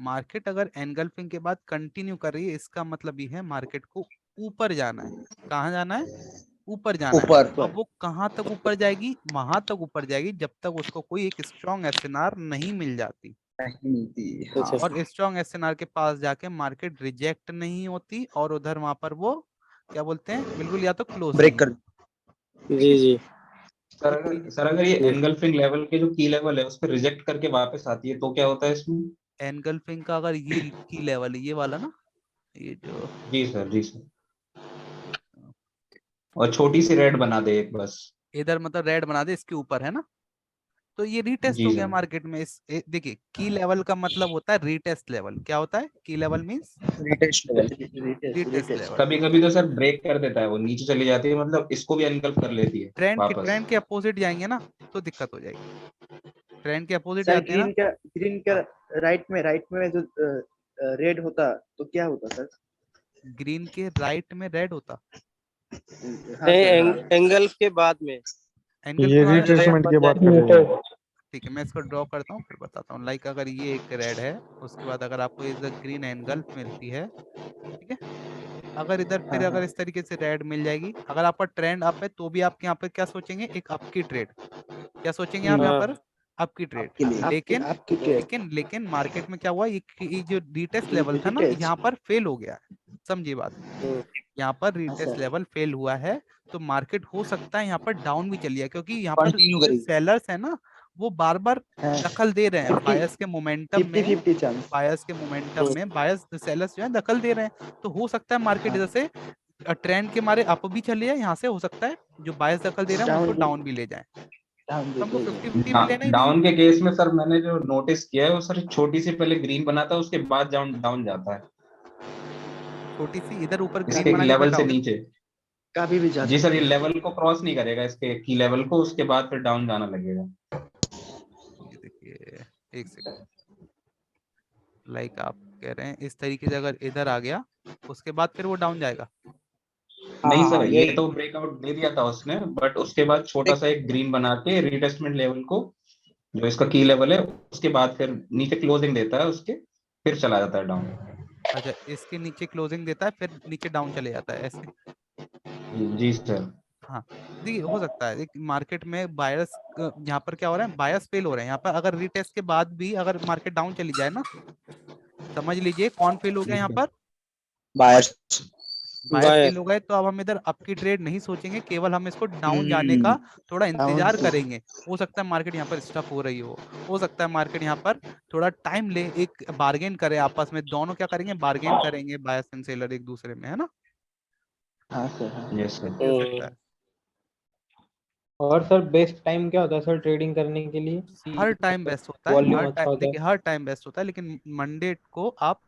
मार्केट अगर एनगल्फिंग के बाद कंटिन्यू कर रही है इसका मतलब ये है मार्केट को ऊपर जाना है। कहाँ जाना है? ऊपर जाना है। ऊपर अब वो कहाँ तक ऊपर जाएगी? वहां तक ऊपर जाएगी जब तक उसको कोई एक स्ट्रॉन्ग एसएनआर नहीं मिल जाती। नहीं मिलती, हाँ। अच्छा। और स्ट्रॉन्ग एसएनआर के पास जाके मार्केट रिजेक्ट नहीं होती और उधर वहां पर वो क्या बोलते हैं, बिल्कुल या तो ब्रेक क्लोजिंग कर। है। ठीक जी है जी सर अगर ये जी। एनगल्फिंग लेवल के जो की लेवल है उस पर रिजेक्ट करके वापस आती है तो क्या होता है इसमें? एनगल्फिंग का अगर ये की लेवल है ये वाला ना, ये जो जी सर, जी सर। और छोटी सी रेड बना दे एक बस। इधर मतलब रेड बना दे इसके ऊपर है ना, तो ये रीटेस्ट जी हो गया सर। मार्केट में। देखिए की लेवल का मतलब होता है रीटेस्ट लेवल। क्या होता है की level? Means retest level. Retest retest retest. Level. कभी कभी तो सर ब्रेक कर देता है, वो नीचे चली जाती है, मतलब इसको भी एनगल्फ कर लेती है वापस। ट्रेंड के अपोजिट जाएंगे ना तो दिक्कत हो जाएगी। ट्रेंड के अपोजिट सर जाते हैं ना। ग्रीन का राइट में जो रेड होता तो क्या होता सर? ग्रीन के राइट में रेड होता, हाँ नहीं, सर, हाँ। एंगल्फ के बाद में एंगल्फ ये के बाद में रेड रिट्रेसमेंट बन की बात कर रहे हैं। ठीक है मैं इसको ड्रॉ करता हूँ फिर बताता हूँ। लाइक अगर ये एक रेड है उसके बाद अगर आपको इधर ग्रीन एनगल्फ मिलती है, ठीक है, अगर इधर हाँ फिर हाँ। अगर इस तरीके से रेड मिल जाएगी, अगर आपका ट्रेंड अप है तो भी आप यहाँ पे क्या सोचेंगे, एक अप की ट्रेड। क्या सोचेंगे आप यहाँ हाँ। पर? अप की ट्रेड। आपके लिए लेकिन आपकी ट्रेड लेकिन मार्केट में क्या हुआ, ये जो रीटेस्ट लेवल था ना रिटेस्ट। यहाँ पर फेल हो गया है। समझिए बात, यहाँ पर हाँ रीटेस्ट सर। लेवल फेल हुआ है तो मार्केट हो सकता है यहाँ पर डाउन भी चली जाए, क्योंकि यहाँ पर कंटिन्यू जो करेगी। सेलर्स है ना वो बार बार हाँ, दखल दे रहे हैं 50 बायर्स के मोमेंटम 50 में। 50 चांस। बायर्स सेलर्स जो है दखल दे रहे हैं, तो हो सकता है मार्केट हाँ, इधर से ट्रेंड के मारे अप भी चले जाए, यहाँ से हो सकता है जो बायर्स दखल दे रहे हैं वो उसको डाउन भी ले जाए। डाउन तो हमको ले जाए। 50-50 में लेना ही नहीं है। डाउन के केस में सर मैंने जो नोटिस किया है वो सर छोटी सी पहले ग्रीन बनाता है उसके बाद डाउन डाउन जाता है, छोटी सी इधर ऊपर ग्रीन इसके बना के फिर लेवल से डाउन। नीचे। कभी भी जा जी सर, सकता ये है। लेवल को क्रॉस नहीं करेगा, इसके की लेवल को, उसके बाद फिर डाउन जाना लगेगा। ये देखिए एक सेकंड, लाइक आप कह रहे हैं इस तरीके से अगर इधर आ गया उसके बाद फिर वो डाउन जाएगा। हाँ नहीं हाँ सर, हाँ, ये यही। तो ब्रेकआउट दे दिया था उसने, बट उसके बाद छोटा सा एक ग्रीन बना के रीटेस्टमेंट लेवल को, जो इसका की लेवल है, उसके बाद फिर नीचे क्लोजिंग देता है उसके, फिर चला जाता है डाउन। अच्छा इसके नीचे क्लोजिंग देता है फिर नीचे डाउन चले जाता है ऐसे। जी सर। हाँ देखिए हो सकता है एक मार्केट में बायर्स, यहाँ पर क्या हो रहा है बायर्स फेल हो रहे हैं यहाँ पर। अगर रीटेस्ट के बाद भी अगर मार्केट डाउन चली जाए ना, समझ लीजिए कौन फेल हो गया यहाँ पर, बायर्स। Buyers bye. फेल हो गए। तो अब हम इधर अप की ट्रेड नहीं सोचेंगे, केवल हम इसको डाउन जाने हम्म। का थोड़ा डाउन इंतजार से करेंगे। हो सकता है मार्केट यहाँ पर स्टक हो रही हो सकता है मार्केट यहाँ पर थोड़ा टाइम ले, एक बार्गेन करे आपस में, दोनों क्या करेंगे बार्गेन करेंगे बायर्स एंड सेलर एक दूसरे में, है ना। हाँ सर, हाँ। यस कुछ सर। भी हो सकता है। और सर बेस्ट टाइम क्या होता है सर ट्रेडिंग करने के लिए हर कि टाइम मतलब बेस्ट होता है, वॉल्यूम हर अच्छा टाइम होता है? देखिए हर टाइम बेस्ट होता है, लेकिन मंडे को आप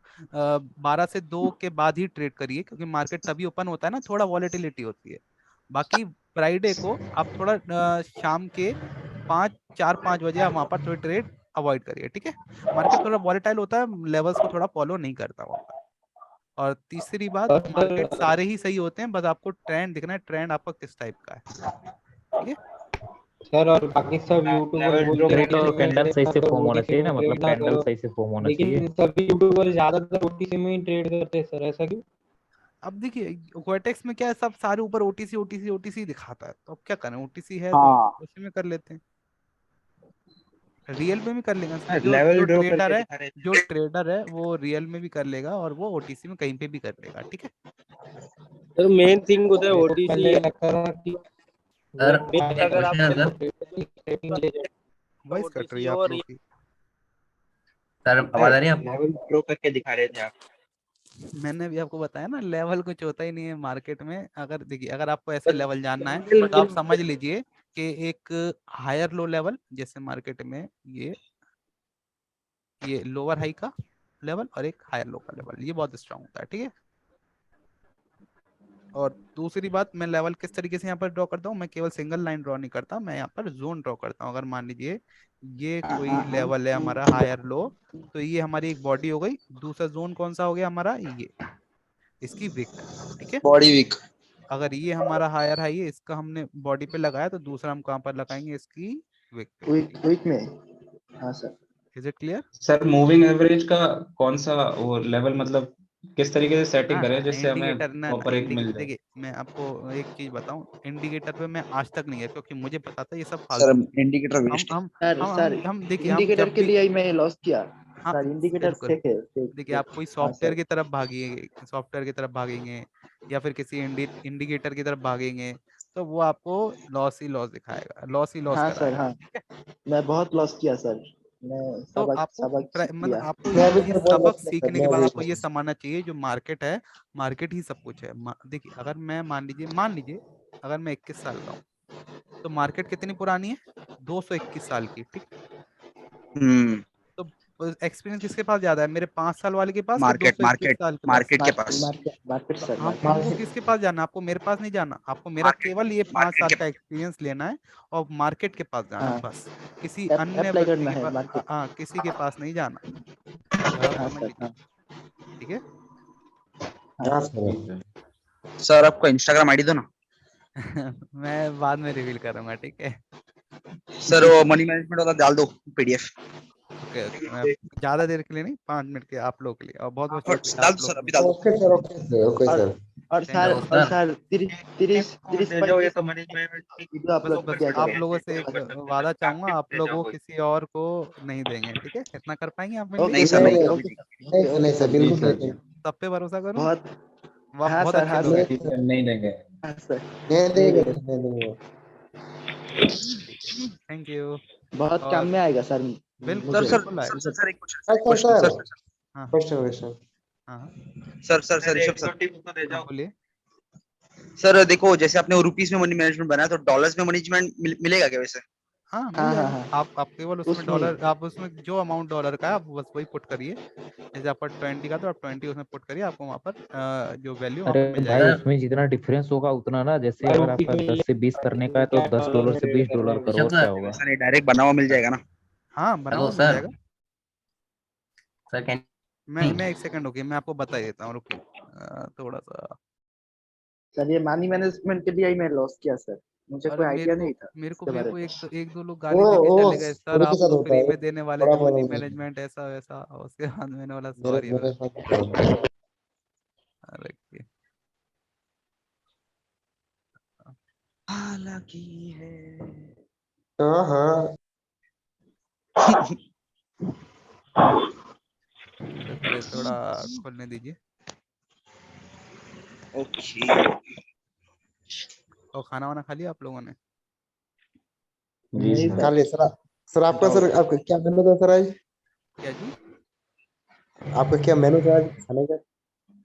12 से 2 के बाद ही ट्रेड करिए, क्योंकि मार्केट तभी ओपन होता है ना, थोड़ा वॉलेटिलिटी होती है। बाकी फ्राइडे को आप थोड़ा शाम के 4-5 बजे आप वहां पर थोड़ी ट्रेड अवॉइड करिए। ठीक है मार्केट थोड़ा वॉलेटाइल होता है, लेवल्स को थोड़ा फॉलो नहीं करता वहां पर। और तीसरी बात, और मार्केट सर सारे ही सही होते हैं, बस आपको ट्रेंड दिखना है, ट्रेंड आपका किस टाइप का है। ठीक है सर और बाकी सब यूट्यूबर लेवल ड्रॉ बोलते पहले हैं करके तो ट्रेडिंग में कैंडल सही से ट्रेड फॉर्म करो, होना ओटीसी चाहिए में ना, मतलब ट्रेड ना कैंडल करो। सही से फॉर्म होना चाहिए। लेकिन सभी यूट्यूबर ज्यादातर ओटीसी में ही ट्रेड करते हैं सर, ऐसा क्यों? अब देखिए वर्टेक्स में क्या है, सब सारे ऊपर ओटीसी ओटीसी ओटीसी दिखाता है, तो अब क्या करें, ओटीसी है तो हाँ, उसी में कर लेते हैं। रियल में भी कर लेगा हाँ, जो लेवल जो ड्रॉ ट्रेडर करके है, दिखा रहे थे। जो ट्रेडर है वो रियल में भी कर लेगा और वो ओटीसी में कहीं पे भी कर लेगा, ठीक है। सर मेन थिंग होता है मेरे को ओटीसी पहले लगता था कि वो सर बेस अगर आप सर वॉइस कट रही ओटीसी है आप और लोग की। सर आवाज आ रही है आपको? लेवल ड्रॉ करके दिखा रहे थे आप। मैंने भी आपको बताया ना, लेवल कुछ होता ही नहीं है मार्केट में। अगर देखिए, अगर आपको ऐसे लेवल जानना है तो आप समझ लीजिए कि एक हायर लो लेवल, जैसे मार्केट में ये लोअर हाई का लेवल और एक हायर लो का लेवल, ये बहुत स्ट्रांग होता है, ठीक है। और दूसरी बात, मैं लेवल किस तरीके से यहाँ पर ड्रॉ करता हूँ, मैं केवल सिंगल लाइन ड्रॉ नहीं करता, मैं यहाँ पर जोन ड्रॉ करता हूँ। अगर मान लीजिए ये कोई लेवल है हमारा हायर लो, तो ये हमारी एक बॉडी हो गई। दूसरा जोन कौन सा हो गया हमारा, ये इसकी विक, ठीक है। Body weak. अगर ये हमारा हायर हाई है, इसका हमने बॉडी पे लगाया, तो दूसरा हम कहाँ पर लगाएंगे, इसकी विक पे। वीक में। हाँ sir. Is it clear? Sir moving average का कौन सा वो लेवल, मतलब किस तरीके से सेटिंग करें जिससे हमें इंडिकेटर ना प्रॉपर एक मिल जाए? देखिए, मैं आपको एक चीज बताऊं, इंडिकेटर पे मैं आज तक नहीं है, क्योंकि मुझे पता था ये सब सर फालतू चीज़ इंडिकेटर है। वेस्ट है। हम देखिए, हम इंडिकेटर जब के भी, लिए ही मैं लॉस किया। हाँ सर इंडिकेटर बिल्कुल, फेक है, देखिए आप कोई हाँ सॉफ्टवेयर सर। की तरफ भागेंगे, या फिर किसी इंडिकेटर की तरफ भागेंगे, तो वो आपको लॉस ही लॉस दिखाएगा, लॉस ही लॉस हाँ सर, कराएगा, हाँ। ठीक है। मैं बहुत लॉस किया सर। मैं तो सबक आपको सबक सीख मतलब लिया। आपको मैं भी ये सर बहुत सबक लॉस किया सर, सीखने के मैं बाद भी। आपको ये समझना चाहिए, जो मार्केट है, मार्केट ही सब कुछ है। देखिए, अगर मैं मान लीजिए अगर मैं 21 साल का हूँ, तो मार्केट कितनी पुरानी है, 221 साल की, ठीक। हम्म। तो एक्सपीरियंस किसके पास ज्यादा है, मेरे 5 साल वाले के पास या मार्केट 221 मार्केट साल के पास? मार्केट के पास। मार्केट तो सर, हमको मार्केट। किसके पास जाना, आपको मेरे पास नहीं जाना, आपको मेरा मार्केट केवल ये 5 मार्केट साल के का पास। एक्सपीरियंस लेना है और मार्केट के पास जाना हाँ, बस। किसी अन्य अप्लाई व्यक्ति करना के है पास, मार्केट। हाँ, किसी के पास नहीं जाना, ये बात आप हाँ समझ सर, लीजिए, हाँ। ठीक है। हाँ सर। सर आपको इंस्टाग्राम आईडी दो ना। मैं बाद में रिवील करूंगा, ठीक है। सर वो मनी मैनेजमेंट वाला डाल दो पीडीएफ। ओके ओके, मैं ज्यादा देर के लिए नहीं, 5 मिनट के आप लोगों के लिए, और बहुत बहुत शुक्रिया डाल आप दो सर, लोगों अभी ने। डाल दो। Okay sir, okay sir, okay और सर। और थैंक सर, यू। और सर 30 ले जाओ, ये तो मैनेजमेंट की वीडियो बस अपलोड बस किया आप करो। लोगों से एक वादा चाहूंगा, आप ले लोगों जाओ। किसी और को नहीं देंगे, ठीक है। इतना कर पाएंगे आप मेरे लिए? नहीं ओके सर, सर, नहीं नहीं, अभी ओके नहीं। सर, नहीं ओके सर, ओके नहीं सर, सर। बिल्कुल सर नहीं। सब पे भरोसा करूं? बहुत। वाह, हाँ बहुत सर, अच्छे हाँ लोग सर, हैं। नहीं सर, नहीं देंगे। हाँ सर। नहीं नहीं देंगे, देंगे। नहीं देंगे। ठीक है, थैंक यू। बहुत काम और में आएगा सर। बिल्कुल सर मुझे सर बिल्कुल सर आएगा। सर सर एक क्वेश्चन, हाँ एक sir, question sir, sir sir हाँ क्वेश्चन क्वेश्चन। हाँ हाँ sir sir sir Rishabh sir. ले हाँ, जाओ। बोलिए। सर देखो, जैसे आपने रुपीस में मनी मैनेजमेंट बनाया, तो डॉलर्स में मैनेजमेंट मिलेगा क्या वैसे? हाँ, मिल हाँ हाँ जाएगा। हाँ, आप केवल उसमें उसमें डॉलर, आप उसमें जो अमाउंट डॉलर का है आप बस वही पुट करिए। जैसे आपका 20 का, तो आप 20 उसमें पुट करिए, आपको वहाँ पर जो वैल्यू वहाँ अरे पर मिल भाई, जाएगी। उसमें जितना डिफरेंस होगा उतना ना, जैसे अगर आपका 10 से 20 करने का है तो $10 से $20 करोड़ क्या होगा। ऐसा नहीं, डायरेक्ट बना हुआ मिल जाएगा ना? हाँ, बना हुआ मिल जाएगा। सर कैन मैं एक सेकंड रुकिए, मैं आपको बता देता हूँ, रुकिए थोड़ा सा। सर ये मनी मैनेजमेंट के लिए ही मैं लॉस किया सर। मुझे अरे कोई आइडिया नहीं था इसके बारे में। एक दो लोग वो गाली दे के वो चले गए, सर मेरे के आप साथ तो होता फ्री है, में देने वाले बड़ा थे मनी प्रॉब्लम है। मैनेजमेंट, ऐसा वैसा। और उसके बाद मैंने बोला मेरे सॉरी मेरे भाई। साथ प्रॉब्लम है। रखिए। हालांकि है। हाँ हाँ। रुकिए, थोड़ा खोलने दीजिए। ओके। और खाना वाना खा लिया आप लोगों ने? जी नहीं सर। खा सर। लिए सर। सर आपका, सर आपका क्या मेनू था सर आज? क्या जी? आपका क्या मेनू था आज खाने का?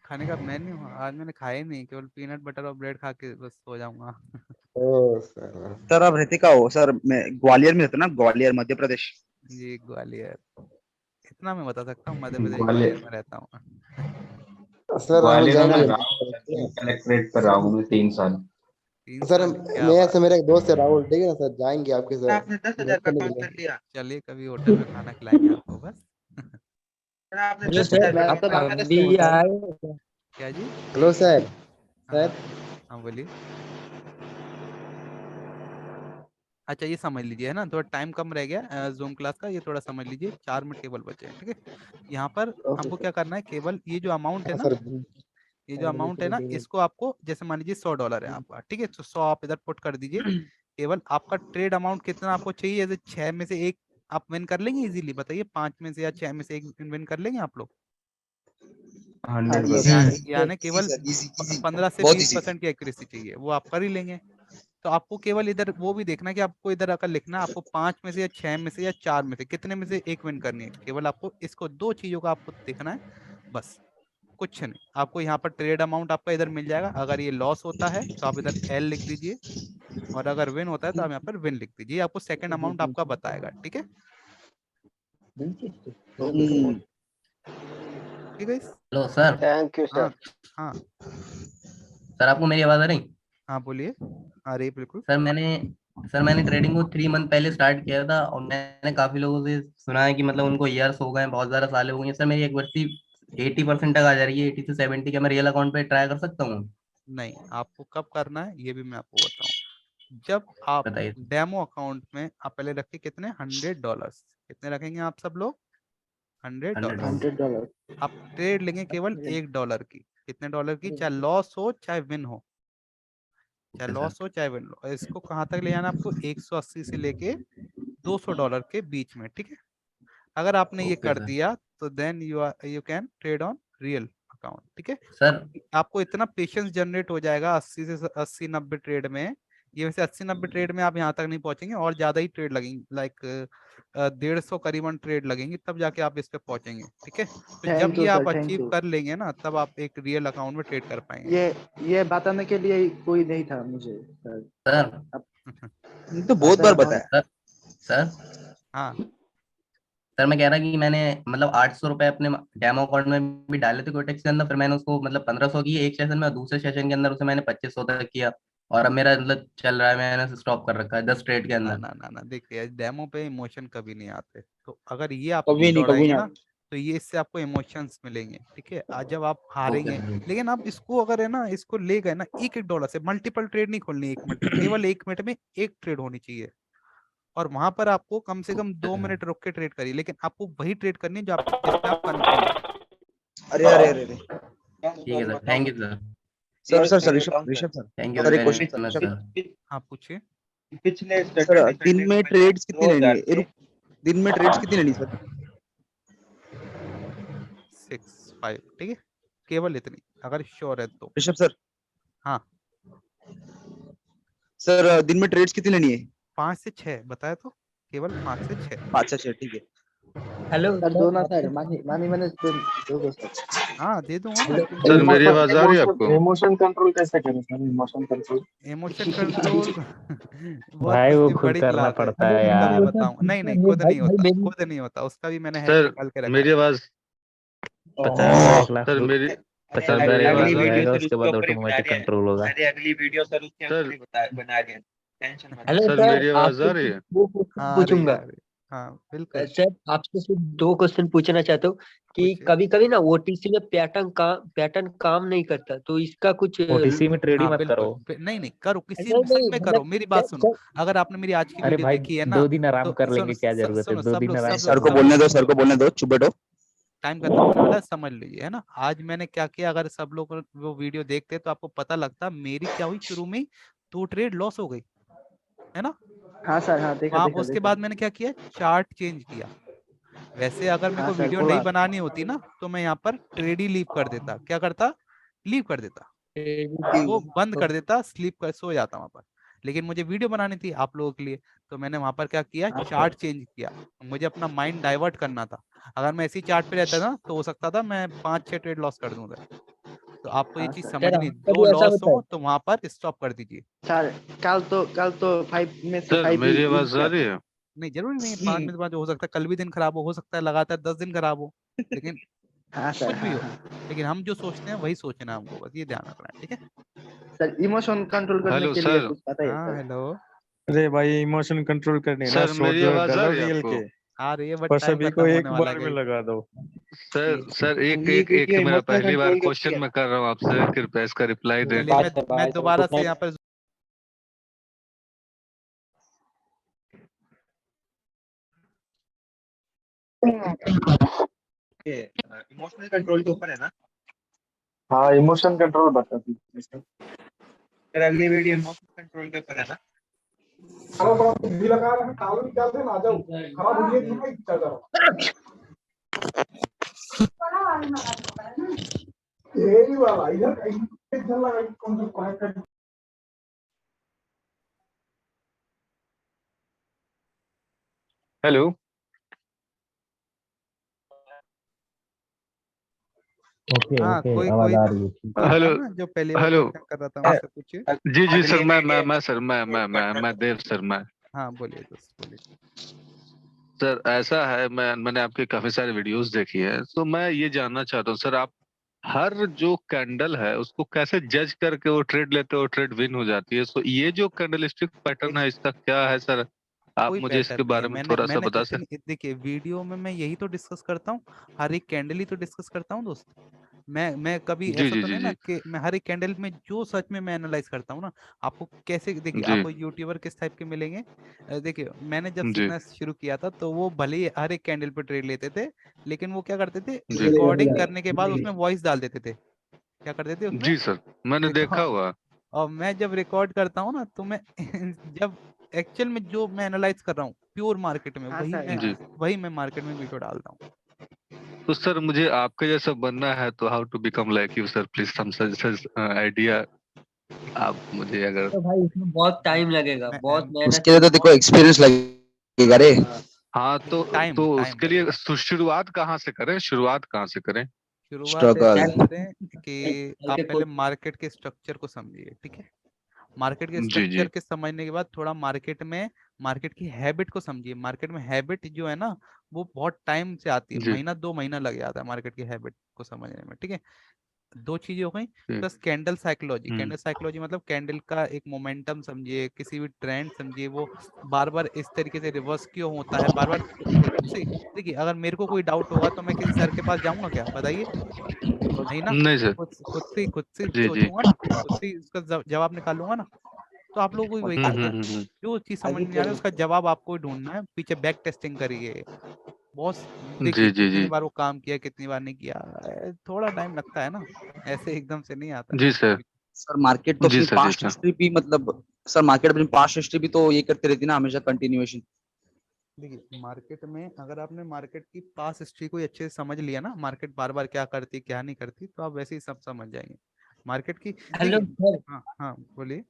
खाने का मेन्यू? आज मैंने खाया ही नहीं, केवल पीनट बटर और ब्रेड खा के बस सो जाऊंगा। ओ सर। सर आप रहते का हो? सर मैं ग्वालियर में रहता ना, ग्वालियर मध्य प्रदेश। जी, ग्वालियर। इतना मैं बता सकता हूँ, मध्य प्रदेश ग्वालियर, ग्वालियर में रहता हूँ। सर हम ग्वालियर में मैं जाएंगे। रहा हूँ, कलेक्ट्रेट पर रहा हूँ मैं 3 साल। 3 साल? सर क्या मैं बात से है। मेरा एक दोस्त है राहुल, ठीक है ना सर, जाएंगे आपके सर साथ आपने 10,000 घूमने का के काम लिए। कर लिया। चलिए, कभी होटल में खाना खिलाएंगे आपको बस। सर आपने हेलो 10,000 सर, का मैं काम तो कर लिया। बांग्लादेश से हूँ सर। क्या जी? Hello sir. हाँ सर हाँ हाँ, बोलिए। अच्छा, ये समझ लीजिए, है ना, थोड़ा टाइम कम रह गया जूम क्लास का, ये थोड़ा समझ लीजिए, 4 मिनट केवल बचे हैं, ठीक है। यहाँ पर ओके हमको सर। क्या करना है, केवल ये जो अमाउंट है हाँ ना, सर। ये जो अमाउंट है ना, इसको आपको, जैसे मान लीजिए $100 है आपका, ठीक है, तो 100 आप इधर पुट कर दीजिए। केवल आपका ट्रेड अमाउंट कितना आपको चाहिए, जैसे 6 में से एक आप विन कर लेंगे इजीली? बताइए 5 में से या 6 में से एक विन कर लेंगे आप लोग? 100%। यानी केवल 15 से बहुत 20% की एक्यूरेसी चाहिए, वो आप कर ही लेंगे। तो आपको केवल इधर वो भी देखना है कि आपको इधर आकर लिखना है आपको 5 में से या 6 में से या 4 में से कितने में से एक विन करनी है। केवल आपको इसको 2 चीजों का आपको देखना है बस, कुछ नहीं। आपको यहाँ पर ट्रेड अमाउंट आपका इधर मिल जाएगा। अगर ये लॉस होता है तो आप इधर एल लिख दीजिए, और अगर विन होता है तो आप यहाँ पर विन लिख दीजिए। आपको सेकंड अमाउंट आपका बताएगा। ठीक है, ठीक है। Hello sir. थैंक यू हाँ सर। हाँ सर आपको मेरी आवाज आ रही? हाँ, बोलिए। आ रही है बिल्कुल। मैंने ट्रेडिंग को 3 मंथ पहले स्टार्ट किया था, और मैंने काफी लोगों से सुना है कि मतलब उनको ईयर्स हो गए, बहुत ज्यादा साल हो गए हैं। सर मेरी एक वर्षी 80% तक आ जा रही है, 80 से 70। क्या मैं रियल अकाउंट पे ट्राई कर सकता हूँ? नहीं, आपको कब करना है ये भी मैं आपको बताऊं। जब आप बताइए। डेमो अकाउंट में आप पहले रखिए कितने $100। कितने रखेंगे आप सब लोग? $100। $100। आप ट्रेड लेंगे केवल $1 की। कितने डॉलर की? चाहे लॉस हो चाहे विन हो, चाहे ओके सर। लॉस हो चाहे विन हो। और इसको कहाँ तक ले जाना है आपको? 180 से लेके $200 के बीच में। ठीक है, अगर आपने ये ओके कर सर। दिया तो then you can trade on real account. ठीक है, सर आपको इतना पेशेंस जनरेट हो जाएगा 80 से 80-90 ट्रेड में। ये वैसे 80-90 ट्रेड में आप यहाँ तक नहीं पहुंचेंगे, और ज्यादा ही ट्रेड लगेंगे, लाइक 150 करीबन ट्रेड लगेंगी, तब जाके आप इस पे पहुंचेंगे। ठीक है, तो जब थैंक ये यू आप सर, थैंक अचीव यू। कर लेंगे ना, तब आप एक रियल अकाउंट में ट्रेड कर पाएंगे। ये बताने के लिए कोई नहीं था मुझे सर। सर तो बहुत बार बताया। सर हाँ सर मैं कह रहा कि मैंने मतलब 800 रुपए अपने डेमो अकाउंट में भी डाले थे कोटेक्स के अंदर। फिर मैंने उसको मतलब 1500 किए एक सेशन में, और दूसरे सेशन के अंदर उसे मैंने 2500 तक किया। और अब मेरा मतलब चल रहा है, मैंने स्टॉप कर रखा है 10 ट्रेड के ना अंदर। ना ना ना, देखिए डेमो पे इमोशन कभी नहीं आते। तो अगर ये आप कभी चीज नहीं, कभी दौड़ाएंगे ना, नहीं। तो ये इससे आपको इमोशंस मिलेंगे। ठीक है, आज जब आप ओके हारेंगे, सर। लेकिन आप इसको अगर है ना, इसको ले गए ना, $1 से मल्टीपल ट्रेड नहीं खोलनी 1 मिनट में, केवल 1 मिनट में एक ट्रेड होनी चाहिए। और वहां पर आपको कम से कम 2 मिनट रुक के ट्रेड करिए, लेकिन आपको वही ट्रेड करनी है जो आप जिस पे आप कंफर्म है। अरे अरे अरे अरे ठीक है sir, thank you sir. Sir Rishabh Rishabh sir thank you sir एक very question much sir. Sir. हाँ पूछिए। पिछले सर दिन में ट्रेड्स कितनी लेनी है? दिन में ट्रेड्स कितनी लेनी सर? 6-5। ठीक है, केवल इतनी, अगर श्योर है तो। ऋषभ सर। हाँ सर दिन में ट्रेड्स कितनी लेनी है? 5 से 6 बताया तो, केवल 5 से 6। अच्छा अच्छा ठीक है। हेलो सर दो ना सर, मानी मैंने दो सर। हाँ दे दूंगा ना। सर मेरी आवाज आ रही है आपको? इमोशन कंट्रोल कैसे करें sir? Emotion control emotion control बहुत भाई वो उसकी खुद बड़ी करना क्लास है, पड़ता है उसका भी यार। बताऊं। नहीं नहीं, खुद नहीं होता, खुद नहीं होता, उसका भी मैंने हैक सर निकाल के रखा मेरी है। आवाज 50 लाख सर मेरी 50,000 एक आवाज बार आ रही है? जाएगा, उसके बाद ऑटोमेटिक कंट्रोल होगा। अरे अगली वीडियो सर उसके सर अंदर ही बना रहे हैं, टेंशन मत हेलो सर सर, मेरी आवाज आपसे आ रही है? दो क्वेश्चन हाँ पूछूंगा। हाँ बिल्कुल सर आपसे सिर्फ 2 क्वेश्चन पूछना चाहता हूँ कि पूछिए। कभी कभी ना ओटीसी में पैटर्न काम नहीं करता, तो इसका कुछ ओटीसी में ट्रेड ही हाँ मत करो। बिल्कुल, नहीं नहीं करो, किसी नहीं सच नहीं में करो, मतलब मेरी बात सुनो। सर, अगर आपने मेरी आज की अरे वीडियो भाई देखी है ना, 2 दिन आराम तो कर सुनो लेंगे, क्या जरूरत है? सुनो, 2 सब दिन लोग आराम सब सर लोग को सब बोलने लोग दो, सुन सर को लो, बोलने दो, चुप बैठो। टाइम खत्म होने वाला है, समझ लीजिए, है ना। आज मैंने क्या किया, अगर सब लोग वो वीडियो देखते तो आपको पता लगता मेरी क्या हुई। शुरू में 2 ट्रेड लॉस हो गई, है ना। हाँ सर, हाँ देखा वहां देखा उसके देखा। बाद मैंने क्या किया, चार्ट चेंज किया। वैसे अगर मेरे हाँ को सर वीडियो नहीं बोला। बनानी होती ना, तो मैं यहाँ पर ट्रेड ही लीव कर देता। क्या करता? लीव कर देता, वो बंद कर देता, स्लीप कर सो जाता वहां पर। लेकिन मुझे वीडियो बनानी थी आप लोगों के लिए, तो मैंने वहां पर क्या किया, हाँ चार्ट सर। चेंज किया। मुझे अपना माइंड डाइवर्ट करना था। अगर मैं इसी चार्ट पे रहता ना, तो हो सकता था मैं 5-6 ट्रेड लॉस कर दूं उधर। तो आपको ये हाँ चीज सर। सर समझनी, आपका दो भी ऐसा लॉस होता है? हो तो वहां पर स्टॉप कर दीजिए। सर कल तो 5 में से सर 5 ही मेरी विन आवाज आ किया रही था। है? नहीं जरूरी नहीं 5 मिनट बाद हो सकता है, कल भी दिन खराब हो सकता है लगातार 10 दिन खराब हो, लेकिन हाँ सर, कुछ भी हाँ हो। हाँ। लेकिन हम जो सोचते हैं वही सोचना है हमको, बस ये ध्यान रखना है। ठीक है। सर इमोशन कंट्रोल करने हेलो के लिए सर। कुछ बताइए हाँ सर। हेलो। अरे भाई इमोशन कंट्रोल करनी है ना, सर शॉर्ट मेरी आवाज आ डालो रही है रियल आपको? के, आ रही है, बट पर टाइम सभी खत्म को होने एक वाला बार में है। लगा दो। सर एक ये एक एक वीडियो मेरा इमोशनल पहली बार कंट्रोल के ऊपर क्वेश्चन है मैं ना। कर रहा हूँ आपसे, कृपया इसका रिप्लाई दें। चलिए मैं दोबारा से यहाँ पर इमोशनल कंट्रोल के ऊपर है ना। हाँ इमोशन कंट्रोल बता दीजिए। सर अगली वीडियो इमोशनल कंट्रोल के ऊपर है ना। हेलो ओके हाँ ओके कोई आवाज कोई आ जो रही है ठीक कोई है। हेलो था ना जो पहली बार हेलो क्वेश्चन कर रहा था मुझसे पूछिए। जी सर मैं सर मैं देव सर मैं हाँ बोलिए दोस्त बोलिए। सर ऐसा है मैंने आपके काफी सारे वीडियोस देखी है, तो मैं ये जानना चाहता हूँ सर, आप हर जो कैंडल है उसको कैसे जज करके वो ट्रेड लेते हो, ट्रेड विन हो जाती है? तो ये जो कैंडलस्टिक पैटर्न है इसका क्या है सर? आप कोई मुझे इसके पैटर्न नहीं है, बारे में मैंने थोड़ा सा मैंने बता कुछ सकते? नहीं, देखिए वीडियो में मैं यही तो डिस्कस करता हूँ, हर एक कैंडल ही तो डिस्कस करता हूँ दोस्त। मैं कभी जी ऐसा जी तो जी नहीं ना जी कि मैं हर एक कैंडल में जो सच में मैं एनालाइज करता हूँ ना। आपको कैसे देखिए, जी आपको यूट्यूबर किस टाइप के मिलेंगे? देखिए मैंने जब जी सीखना शुरू किया था तो वो भले ही हर एक कैंडल पे ट्रेड लेते थे, लेकिन वो क्या करते थे, जी रिकॉर्डिंग करने के बाद उसमें वॉइस डाल देते थे। क्या करते थे उसमें? जी सर, मैंने देखा रिकॉर्ड। हुआ। और मैं जब रिकॉर्ड करता हूँ ना तो मैं जब एक्चुअल में जो मैं एनालाइज कर रहा हूँ प्योर मार्केट में, जी वही मैं मार्केट में वीडियो डालता हूँ। तो सर मुझे आपके जैसा बनना है तो how to become like you sir, please some idea आप मुझे अगर। तो भाई इसमें बहुत टाइम लगेगा, बहुत मेहनत उसके लिए तो देखो एक्सपीरियंस लगेगा रे। हाँ टाइम तो टाइम उसके लिए लगेगा। शुरुआत कहाँ से करें, शुरुआत कहाँ से करें? शुरुआत स्ट्रगल। ऐसे करें कि आप के पहले मार्केट के स्ट्रक्चर को समझिए, ठीक है? मार्केट के जी जी स्ट्रक्चर के समझने के बाद थोड़ा मार्केट की हैबिट को समझिए। मार्केट में हैबिट जो है ना, वो बहुत टाइम से आती है, जी महीना 2 महीना लग जाता है मार्केट की हैबिट को समझने में, ठीक है? दो चीजें हो गई। जी प्लस कैंडल साइकोलॉजी। हम्म कैंडल साइकोलॉजी मतलब कैंडल का एक मोमेंटम समझिए, किसी भी ट्रेंड समझिए, वो बार बार इस तरीके से रिवर्स क्यों होता है, बार बार खुद से। देखिए अगर मेरे को कोई डाउट होगा तो मैं किसी सर के पास जाऊंगा क्या, बताइए? नहीं ना। नहीं सर। खुद से जी जी सोचूंगा ना, खुद से इसका जवाब निकालूंगा ना। तो आप लोगों को भी वही करना है। जो चीज समझ में नहीं आ रही है उसका जवाब आपको ही ढूंढना है, पीछे बैक टेस्टिंग करिए। बहुत देखिए जी जी कितनी जी बार वो काम किया, कितनी बार नहीं किया, थोड़ा टाइम लगता है ना, ऐसे एकदम से नहीं आता है। जी सर। सर मार्केट तो जी अपनी सर जी पास्ट सर। हिस्ट्री भी मतलब, सर मार्केट अपनी पास्ट हिस्ट्री भी तो ये करती रहती है ना हमेशा, कंटिन्यूएशन। देखिए मार्केट में अगर आपने मार्केट की पास हिस्ट्री को अच्छे से समझ लिया ना, मार्केट बार बार क्या करती क्या नहीं करती, तो आप वैसे ही सब समझ जाएंगे मार्केट की। हेलो देखिए सर। हाँ हाँ बोलिए।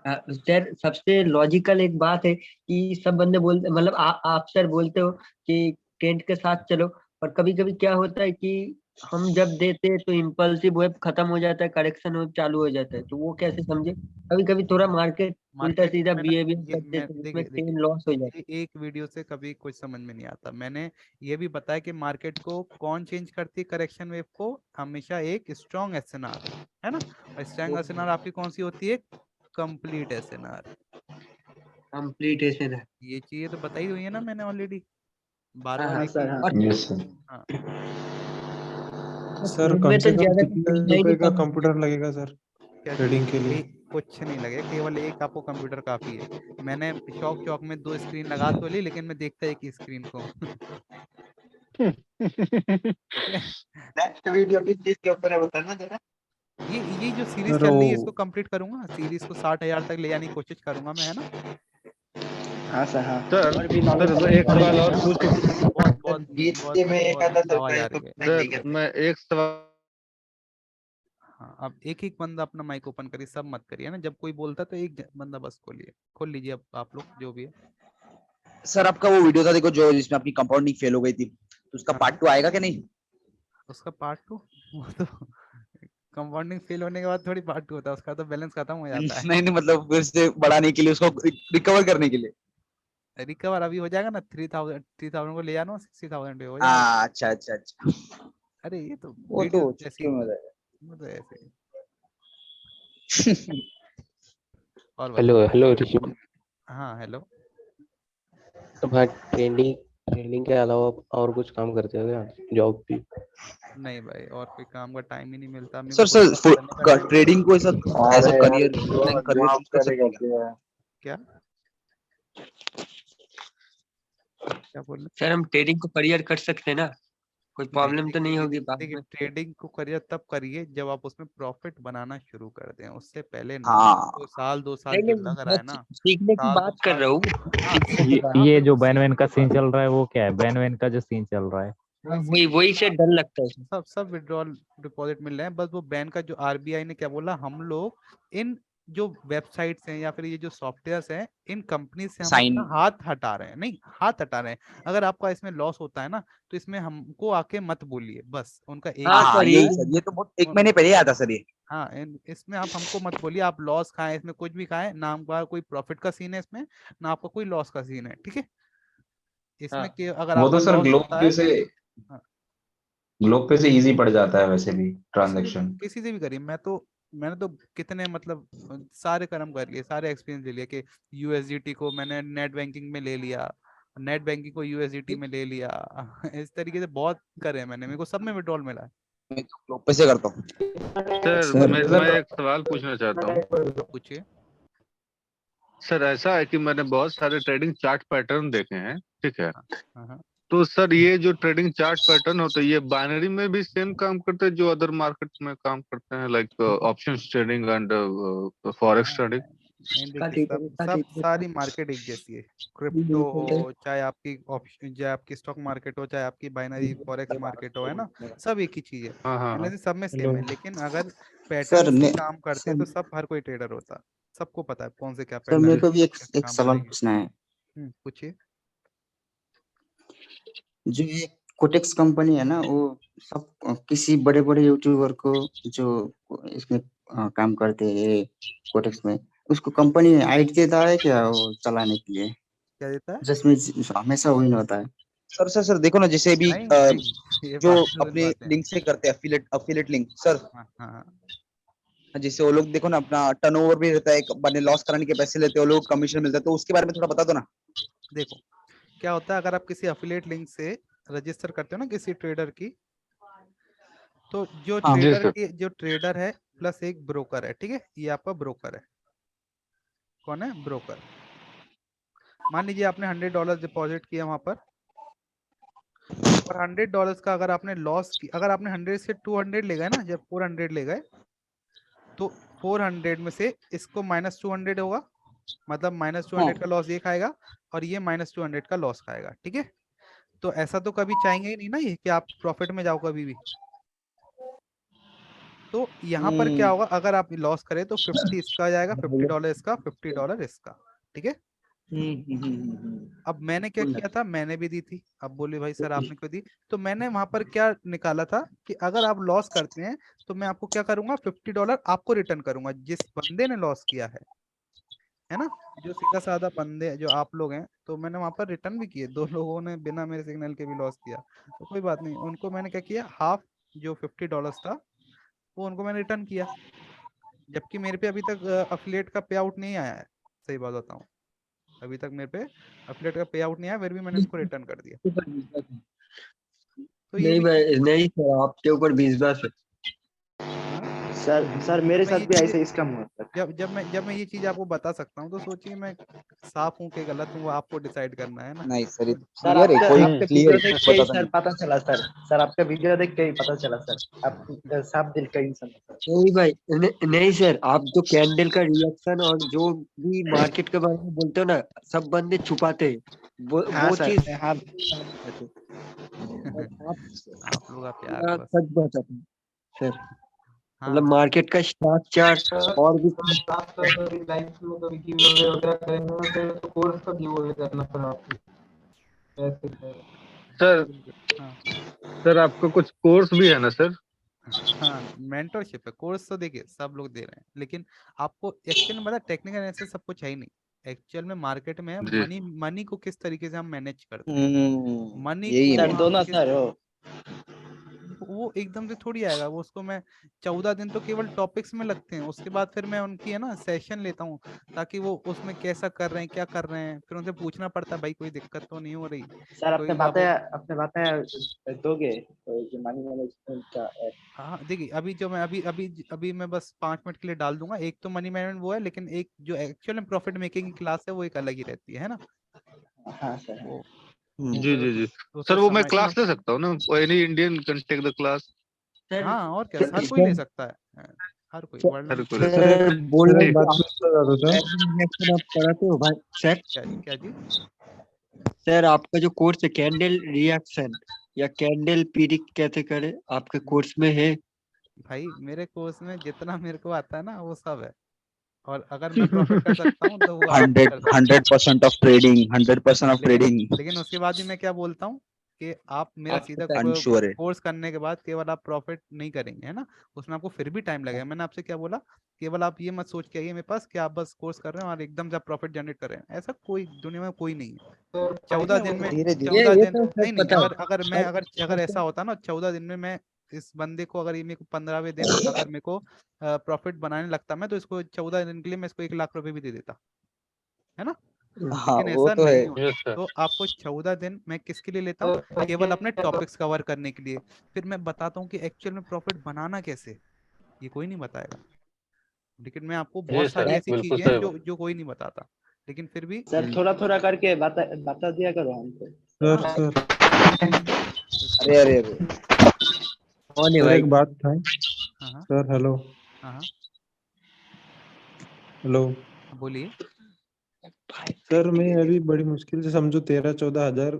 सर सबसे लॉजिकल एक बात है कि सब बंदे बोलते, मतलब आप सर बोलते हो कि ट्रेंड के साथ चलो, पर कभी कभी क्या होता है कि हम जब देते हैं तो इम्पल्सिव वेब खत्म हो जाता है, करेक्शन वेब चालू हो जाता है, तो वो कैसे समझे? कभी कभी थोड़ा मार्केट उल्टा मार्केट सीधा में ना, बिहेवियर ये करते मैं हैं तो उसमें देखिए चेन लॉस हो जाता एक वीडियो से कभी कुछ समझ में नहीं आता। मैंने ये भी बताया कि मार्केट को कौन चेंज करती है, करेक्शन वेव को हमेशा एक स्ट्रॉन्ग एसएनआर, है ना? और स्ट्रॉन्ग एसएनआर आपकी कौन सी होती है? Complete SNR. है। कंप्लीट ऐसे है। ये चीजें तो बताई हुई है ना मैंने ऑलरेडी, बार हाँ बार हाँ एक ही। और यस सर। हाँ सर ट्रेड कम में से तो कम ज्यादा कितने सीखना ही रुपए नहीं का पड़ता। कंप्यूटर लगेगा सर क्या चीज? ट्रेडिंग के लिए? कुछ नहीं लगे, केवल एक आपको कंप्यूटर काफी है। मैंने शौक शौक में 2 स्क्रीन लगा तो ली, लेकिन मैं देखता एक ही स्क्रीन को हूँ। ठीक है। नेक्स्ट वीडियो किस चीज के ऊपर है बताना जरा। ये जो सीरीज सर चल रही है इसको वो कंप्लीट करूंगा, सीरीज को 60,000 तक ले जाने की कोशिश करूंगा मैं, है ना? हाँ सर हाँ। सर और भी नॉलेज सर चाहिए एक और सवाल भी और पूछ। बहुत बहुत बहुत बीच में एक बहुत आधा आवाज आ सरप्राइज तो रही है। करना ही सर है। मैं एक सवाल। हाँ अब एक एक बंदा अपना माइक ओपन करिए, सब मत करिए ना, जब कोई बोलता है तो एक बंदा बस खोल लीजिए अब आप लोग जो भी है। सर आपका वो वीडियो था देखो जो जिसमें अपनी कंपाउंडिंग फेल हो गई थी, तो उसका हाँ पार्ट 2 आएगा कि नहीं? उसका पार्ट 2? वो तो कंपाउंडिंग फेल होने के बाद थोड़ी पार्ट 2 होता है, उसका तो बैलेंस खत्म हो जाता है। नहीं नहीं, मतलब फिर से बढ़ाने के लिए, उसको रिकवर करने के लिए। रिकवर अभी हो जाएगा ना, 3,000 को ले जाना, 60,000 पे हो जाएगा। हाँ अच्छा अच्छा अच्छा। अरे ये तो वो वीडियो तो ऐसी, चुटकी में हो जाएगा। वो तो ऐसे ही। और हेलो बताइए। हेलो ऋषभ। हाँ हेलो। तो भाई ट्रेडिंग ट्रेडिंग के अलावा और कुछ काम करते हो क्या, जॉब भी? नहीं भाई, और कोई काम का टाइम ही नहीं मिलता मेरे को, सर खुद सर का करने का टाइम नहीं ट्रेडिंग को ऐसा एज अरे अ यार करियर, जो करियर जॉब चूज कर करेगा सकते हैं क्या? क्या? क्या क्या बोल रहे? सर हम ट्रेडिंग को करियर कर सकते हैं ना? कोई प्रॉब्लम तो नहीं होगी बाद देखिए में? ट्रेडिंग को करिए तब करिए जब आप उसमें प्रॉफिट बनाना शुरू कर दें, उससे पहले नहीं। हाँ तो साल 2 साल नहीं की नहीं, लग रहा मैं है ना, सीखने की साल 2 बात कर साल रहा हूँ, हाँ सीखने की ये बात। हाँ ये जो बिल्कुल सीख बैनवेन का लीजिए सीन बात। चल रहा है वो क्या है? बैनवेन का जो सीन चल रहा है हाँ, वही वही से डर लगता है। सब विड्रॉल डिपॉजिट मिल रहे हैं, बस वो बैन का जो आरबीआई ने क्या बोला, हम लोग इन जो वेबसाइट्स हैं या फिर ये जो सॉफ्टवेयर्स हैं इन कंपनी से हम साइन अपना हाथ हटा रहे हैं, नहीं हाथ हटा रहे हैं। अगर आपका इसमें लॉस होता है ना तो इसमें हमको आके मत बोलिए, बस उनका एक हाँ ही हाँ सर, यही ये सर, ये तो बहुत 1 महीने पहले ही आया था सर ये। हाँ इसमें आप हमको मत बोलिए आप लॉस खाएं, इसमें कुछ भी खाएं ना, आपका कोई प्रॉफिट का सीन है इसमें, ना आपका कोई लॉस का सीन है, ठीक है। इसमें हाँ कि अगर वो आपका तो सर लॉस होता है हाँ, ग्लोब पे से इजी पड़ जाता है वैसे भी ट्रांजैक्शन। किसी से भी करिए। मैंने तो कितने मतलब सारे कर्म कर लिए, सारे एक्सपीरियंस ले लिए कि यूएसडीटी को मैंने नेट बैंकिंग में ले लिया, नेट बैंकिंग को यूएसडीटी में ले लिया इस तरीके से बहुत करे हैं मैंने, मेरे को सब में विड्रॉल मिला है। मैं तो ग्लोब पे से करता हूँ सर सर। मैं एक सवाल पूछना चाहता हूँ। आप पूछिए। सर ऐसा है कि मैंने बहुत सारे ट्रेडिंग चार्ट पैटर्न देखे हैं, ठीक है। हाँ हाँ तो सर ये जो ट्रेडिंग चार्ट पैटर्न होते हैं ये बाइनरी में भी सेम काम करते हैं जो अदर मार्केट में काम करते हैं, like options trading and forex trading? नहीं देखिए सब सारी मार्केट एक जैसी है, क्रिप्टो हो चाहे आपकी ऑप्शन, चाहे आपकी स्टॉक मार्केट हो, चाहे आपकी बाइनरी फॉरेक्स मार्केट हो, है ना, सब एक ही चीज है। हाँ हाँ हाँ। एनालिसिस सब में सेम है, लेकिन अगर सर पैटर्न से मैं काम करते हैं तो सब हर कोई ट्रेडर होता है, सबको पता है कौन से क्या सर मेरे पैटर्न को भी कैसे एक काम सवाल करेंगे। पूछना है। पूछिए। जो ये कोटेक्स कंपनी है ना, वो सब किसी बड़े बड़े यूट्यूबर को जो इसमें काम करते हैं कोटेक्स में, उसको कंपनी आइट देता है क्या वो चलाने के लिए, क्या देता है? जिसमें हमेशा विन होता है? सर देखो ना, जैसे अभी नहीं नहीं ये जो फालतू अपने बातें हैं। लिंक से करते हैं अफिलिएट लिंक सर, हाँ हाँ जैसे वो लोग देखो ना अपना टर्नओवर भी रहता है, बने लॉस कराने के पैसे लेते हैं वो लोग, कमीशन मिलता है, तो उसके बारे में थोड़ा बता दो ना। देखो क्या होता है, अगर आप किसी अफिलिएट लिंक से रजिस्टर करते हो ना किसी ट्रेडर की, तो जो हाँ जी ट्रेडर सर। की जो ट्रेडर है प्लस एक ब्रोकर है, ठीक है, ये आपका ब्रोकर है। कौन है? ब्रोकर। मान लीजिए आपने $100 डिपॉजिट किया वहां पर, और $100 का अगर आपने लॉस की, अगर आपने 100 से 200 ले गए ना, जब 400 ले गए तो 400 में से इसको -200 होगा, मतलब -200 का लॉस ये खाएगा और ये -200 का लॉस खाएगा, ठीक है। तो ऐसा तो कभी चाहेंगे ही नहीं ना ये कि आप प्रॉफिट में जाओ कभी भी। तो यहाँ पर क्या होगा, अगर आप लॉस करें तो 50 इसका जाएगा, $50 इसका, $50 इसका, ठीक है। अब मैंने क्या किया था, मैंने भी दी थी। अब बोले भाई सर आपने क्यों दी, तो मैंने वहां पर क्या निकाला था कि अगर आप लॉस करते हैं तो मैं आपको क्या करूंगा, $50 आपको रिटर्न करूंगा जिस बंदे ने लॉस किया है ना, जो सीधा साधा बंदे जो आप लोग हैं। तो मैंने वहां पर रिटर्न भी किए, 2 लोगों ने बिना मेरे सिग्नल के भी लॉस किया, तो कोई बात नहीं, उनको मैंने क्या किया, हाफ जो $50 था वो उनको मैंने रिटर्न किया, जबकि मेरे पे अभी तक अफिलिएट का पे आउट नहीं आया है। सही बात बताऊं, अभी तक मेरे पे अफिलिएट का पे आउट नहीं आया, फिर भी मैंने उनको रिटर्न कर दिया। तो ये नहीं भी भाई, नहीं सर, आपके ऊपर विश्वास है। सर मेरे मैं साथ ये भी ऐसे चीज ही स्कैम हुआ था। जब मैं ये चीज आपको बता सकता हूँ तो सोचिए मैं साफ हूँ कि गलत हूँ, वो आपको डिसाइड करना है ना। नहीं सर, ये सर क्लियर है, कोई आपके क्लियर वीडियो देख के ही बताता सर नहीं। पता चला सर आपका वीडियो देख के ही पता चला सर, आप साफ दिल का इंसान हैं सर। नहीं भाई, नहीं सर, आप जो कैंडल का रिएक्शन और जो भी मार्केट के बारे में बोलते हो ना, सब बंदे छुपाते हैं हाँ वो सर, चीज हाँ आप लोग का प्यार पूरा है बस। सच बताते हैं सर। हाँ मतलब मार्केट का स्ट्रक्चर और भी सर हाँ सर आपका कुछ कोर्स भी है ना सर? हाँ मेंटरशिप है, कोर्स तो देखिए सब लोग दे रहे हैं, लेकिन आपको एक्चुअल में पता टेक्निकल एनालिसिस सब कुछ है ही नहीं। एक्चुअल में मार्केट में जी मनी को किस तरीके से हम मैनेज करते हैं, मनी यही है को सर मेन। हम दोनों किस, सर हो। वो एकदम से थोड़ी आएगा, वो उसको मैं 14 दिन तो केवल टॉपिक्स में लगते हैं, उसके बाद फिर मैं उनकी है ना सेशन लेता हूँ, ताकि वो उसमें कैसा कर रहे हैं क्या कर रहे हैं, फिर उनसे पूछना पड़ता है भाई कोई दिक्कत तो नहीं हो रही, सर कोई आप। अपने बातें दोगे जो मनी मैनेजमेंट का ऐप? हाँ देखिए अभी जो मैं अभी मैं बस 5 मिनट के लिए डाल दूंगा, एक तो मनी मैनेजमेंट वो है, लेकिन एक जो एक्चुअल में प्रॉफिट मेकिंग की क्लास है वो एक अलग ही रहती है ना। हाँ सर। वो जी जी जी तो सर, सोच वो मैं समझ क्लास ले सकता हूँ ना? Any Indian can take the class? Sir हाँ और क्या, हर कोई ले सकता है, हर कोई वर्ल्ड हर में। कोई सर एक सर बोल सर रहे एक थे बात आप पूछना चाहता था। रिएक्शन आप कराते हो भाई सर? क्या जी? सर आपका जो कोर्स है कैंडल रिएक्शन या कैंडल पीरिक कैसे करे, आपके कोर्स में है? भाई मेरे कोर्स में जितना मेरे को आता है ना वो सब है, और अगर मैं प्रॉफिट कर सकता हूँ तो वो आप भी 100 कर सकते हैं। 100% ऑफ ट्रेडिंग, 100% ऑफ लेकिन ट्रेडिंग। लेकिन उसके बाद भी मैं क्या बोलता हूँ कि आप मेरा आपको सीधा अनश्योर है। कोर्स करने के बाद केवल आप प्रॉफिट नहीं करेंगे, है ना, उसमें आपको फिर भी टाइम लगेगा। मैंने आपसे क्या बोला, केवल आप ये मत सोच के आइए मेरे पास कि आप बस कोर्स कर रहे हैं और एकदम से आप प्रॉफिट जनरेट कर रहे हैं, ऐसा कोई दुनिया में कोई नहीं है। 14 दिन में धीरे धीरे 14 ये दिन तो सच नहीं नहीं, पता है। अगर ऐसा होता ना 14 दिन में मैं इस बंदे को, अगर ये मेरे को 15वें दिन अगर मेरे को प्रॉफिट बनाने लगता मैं, तो इसको 14 दिन के लिए मैं इसको 1 लाख रुपए भी दे देता, है ना। हाँ लेकिन वो ऐसा तो है। नहीं होता, तो आपको 14 दिन मैं किसके लिए लेता हूँ, केवल अपने टॉपिक्स कवर करने के लिए। फिर मैं बताता हूँ कि एक्चुअल में प्रॉफिट बनाना कैसे, ये कोई नहीं बताएगा। लेकिन मैं आपको बहुत सारी ऐसी चीजें हैं जो कोई नहीं बताता, लेकिन फिर भी सर थोड़ा थोड़ा करके बता दिया करो हमको। सर हाँ सर अरे अरे अरे कौन है सर भाई? एक बात था। हाँ हाँ सर हेलो हाँ हेलो। बोलिए। सर मैं अभी बड़ी मुश्किल से समझो 13-14 हजार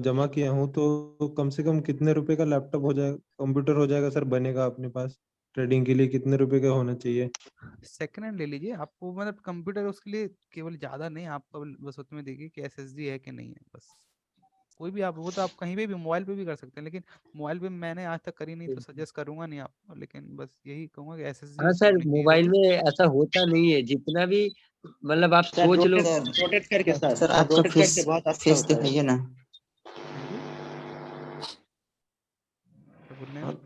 जमा किया हूँ, तो कम से कम कितने रुपए का लैपटॉप हो जाएगा, कंप्यूटर हो जाएगा सर बनेगा अपने पास? ट्रेडिंग के लिए कितने रुपए का होना चाहिए? सेकंड हैंड ले लीजिए, आपको मतलब कंप्यूटर उसके लिए केवल ज्यादा नहीं, आपको बस उसमें देखिए कि एसएसडी है कि नहीं है, बस। कोई भी आप, वो तो आप कहीं पे भी मोबाइल पे भी कर सकते हैं, लेकिन मोबाइल पे मैंने आज तक करी नहीं तो सजेस्ट करूंगा नहीं आपको, लेकिन बस यही कहूंगा कि एसएसडी हाँ उसकी सर, होनी चाहिए मोबाइल जरूर। में ऐसा होता नहीं है, जितना भी मतलब आप सर सोच लो। रोटेट करके सर आपका रोटेट फेस करके बहुत अच्छा फेस होता है। दिखाइए ना। हाँ जी, क्या बोल रहे हैं आप?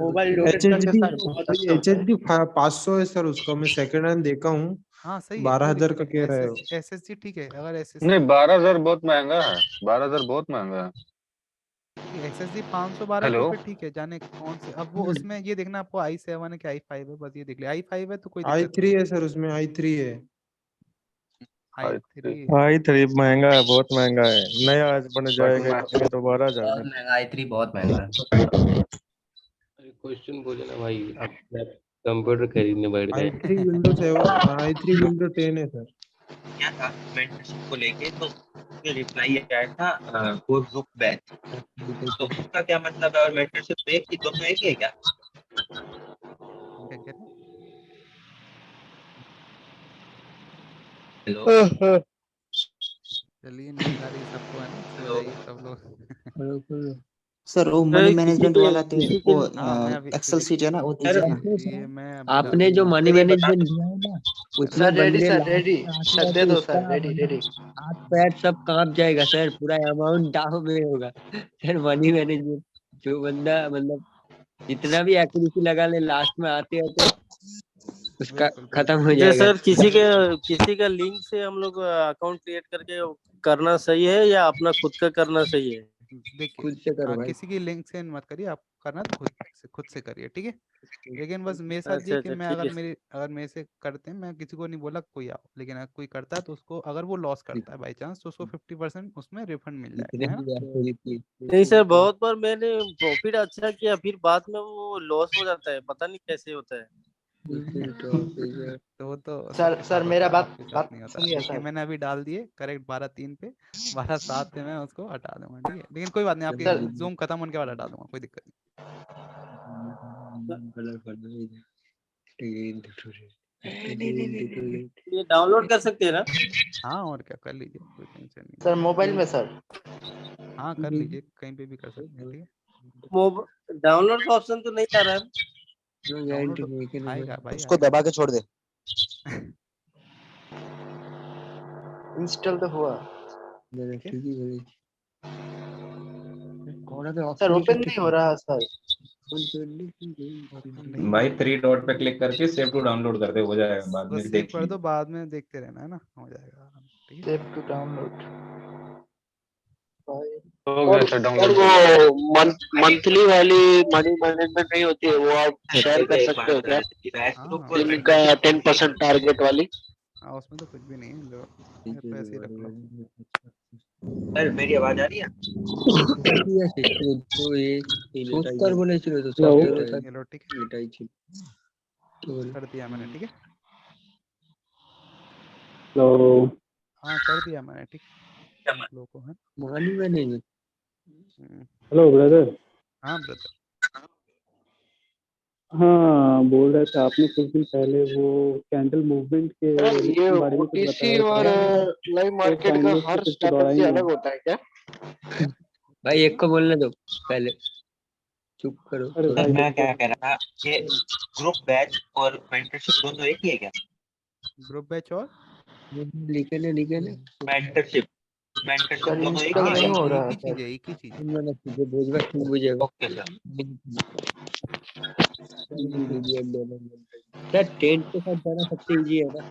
मोबाइल रोटेट एच एच करके डी सर बहुत अच्छा एच होता एच है। डी 500 है सर, उसका मैं सेकंड हैंड देखा हूँ। हाँ सही है, कोई 12 हजार दिक्कत का नहीं, कह रहे हो? एसएसडी ठीक है, अगर नहीं, एसएसडी 12,000 बहुत महंगा है। 12,000 बहुत महंगा है। एसएसडी 512 तो हेलो। फिर ठीक है, जाने कौन से। अब वो उसमें ये देखना आपको i7 है कि i5 है, बस ये देख लिया, i5 है तो कोई दिक्कत नहीं i3 है सर, उसमें i3 है। है। i3 i3 भाई 3 महंगा है, बहुत महंगा है। नया आज बन बट जाएगा मैं इसमें तो 12 हजार बहुत में। महंगा i3 बहुत महंगा है। क्वेश्चन बोले ना भाई, आप कंप्यूटर खरीदने बैठ गए। i3 विंडो 7 i3 विंडो 10 है सर। क्या था मेंटरशिप को लेके, तो उसके रिप्लाई आया था कोर्स बुक बैच। तो उसका क्या मतलब है, और मेंटरशिप एक ही, दोनों एक ही है क्या? क्या कह रहे हैं? हेलो चलिए नींद आ रही सबको, है ना, सो हेलो। जाइए सब लोग। सर वो मनी सर मैनेजमेंट वाला तो किसी वो के हाँ मैं अभी एक्सेल सीट है ना, वो सर दीजिए ना। ये मैं अभी डाल आपने जो दूंगा। मनी सर ये बता मैनेजमेंट दिया है ना, उसमें सर रेडी बंदे सर लास्ट रेडी में आते सर दे रहते, दो उसका सर रेडी रेडी। मतलब हाथ पैर सब कांप जाएगा सर, पूरा अमाउंट डाउन में होगा सर। मनी मैनेजमेंट जो बंदा मतलब जितना भी एक्यूरेसी लगा ले, लास्ट में आते आते उसका बिल्कुल खत्म बिल्कुल। हो जैसे जाएगा। सर किसी का लिंक से हम लोग अकाउंट क्रिएट करके करना सही है या अपना खुद का करना सही है? देखिए खुद से करो भाई। किसी की लिंक से मत करिए, आप करना तो खुद से करिए, ठीक है। लेकिन बस मेरे साथ ये अच्छा कि अच्छा मैं ठीक है। अगर मेरे से करते हैं, मैं किसी को नहीं बोला कोई आओ, लेकिन अगर कोई करता है तो उसको, अगर वो लॉस करता है बाई चांस, तो उसको 50% उसमें रिफंड मिल जितने जाएगा, है ना। भी एक्यूरेसी नहीं सर, बहुत बार मैंने प्रॉफिट अच्छा किया, फिर बाद में वो लॉस हो जाता है, पता नहीं कैसे होता है। तो वो तो सर सबके साथ सर होता मेरा है, बात आपके साथ बात नहीं होता। सुनिए देखिए सर। मैंने अभी डाल दिए करेक्ट 12/3 पे, 12/7 पे मैं उसको हटा दूंगा, ठीक है। लेकिन कोई बात नहीं, आपके सर जूम खत्म होने के बाद हटा दूंगा, कोई दिक्कत नहीं। ये डाउनलोड कर सकते हैं ना? हाँ और क्या, कर लीजिए, कोई टेंशन नहीं सर है। मोबाइल में सर। हाँ कर लीजिए, कहीं पे भी कर सकते हैं, ठीक है। डाउनलोड का ऑप्शन तो नहीं आ रहा है। डाउनलोड आएगा भाई, उसको आएगा। दबा के छोड़ दे। इंस्टॉल तो हुआ कौन सा सर, ऑप्शन ओपन नहीं हो रहा सर। नहीं भाई 3 डॉट पे क्लिक करके सेव टू डाउनलोड कर दे, हो जाएगा, बाद बस में सेव देख कर ली। दो, बाद में देखते रहना, है ना, हो जाएगा आराम से, ठीक है। Save to download. हो गया सर, सर डाउनलोड हो गया। वो मंथली वाली मनी मैनेजमेंट नहीं होती है, वो आप शेयर कर सकते हो क्या? हाँ हाँ दिन का 10% टारगेट वाली? हाँ उसमें तो कुछ भी नहीं है, लो पैसे ही रख लो। सर मेरी आवाज आ रही है? सोचकर बोले ছিল তো Hello? সফটওয়্যারও ये लो ठीक है, এটাই ছিল তো कर दिया मैंने, ठीक है। Hello? हाँ कर दिया मैंने, ठीक है, लोगों को है। मानी मैंने Hello, brother? हाँ ब्रदर। हाँ, बोल रहे थे आपने कुछ दिन पहले वो कैंडल मूवमेंट के ये बारे में कुछ ओटीसी बताया और था, लाइव तो मार्केट का काइंडली हर कुछ तो दौड़ाई स्ट्रैटेजी नहीं। अलग होता है क्या? भाई एक को बोलने दो पहले, चुप करो अरे थोड़ा। सर भाई मैं क्या कह रहा था कि ग्रुप बैच और मेंटरशिप दोनों एक ही है क्या? ग्रुप बैच और लिखे ने मेंटरशिप सर दोनों एक इंस्टॉल ही है नहीं क्या? हो एक रहा ही है चीज सर। है, एक ही चीज है। मैंने तुझे भेजवा तू बुझेगा ओके सर। सर टेंट के साथ जाना सबसे इजी है ना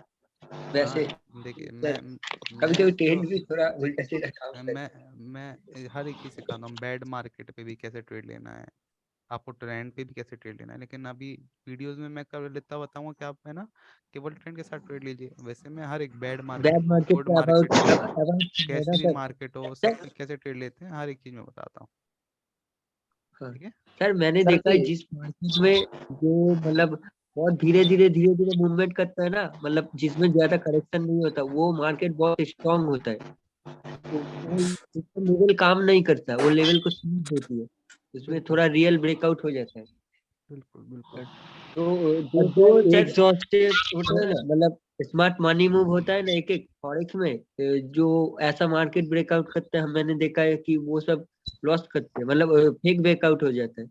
वैसे। हाँ देखिए, कभी मैं कभी तो टेंट भी थोड़ा उल्टा सीधा काम करता मैं हर एक चीज सिखाता हूँ। बैड मार्केट पे भी कैसे ट्रेड लेना है, आपको ट्रेंड पे भी कैसे ट्रेड लेना है। लेकिन अभी वीडियोस में मैं कर लेता बताऊंगा कि आप है ना केवल ट्रेंड के साथ ट्रेड लीजिए। वैसे मैं हर एक bad market bad market good के मार्केट हो, अबाउट कैसी भी सर। मार्केट हो, सर सब पे कैसे ट्रेड लेते हैं हर एक चीज में बताता हूँ, हाँ। ठीक है। सर मैंने सर देखा है की जिस मार्केट में जो मतलब बहुत धीरे धीरे मूवमेंट करता है ना, मतलब जिसमें ज्यादा करेक्शन नहीं होता, वो मार्केट बहुत स्ट्रांग होता है। तो उसका लेवल काम नहीं करता, वो लेवल को स्मूथ देती है, उसमें बिल्कुल थोड़ा रियल ब्रेकआउट हो जाता है। बिल्कुल बिल्कुल। तो जो एग्जॉस्टिव होता है ना, मतलब स्मार्ट मनी मूव होता है ना एक एक फॉरेक्स में, जो ऐसा मार्केट ब्रेकआउट करता है, मैंने देखा है कि वो सब लॉस करते हैं, मतलब फेक ब्रेकआउट हो जाता है।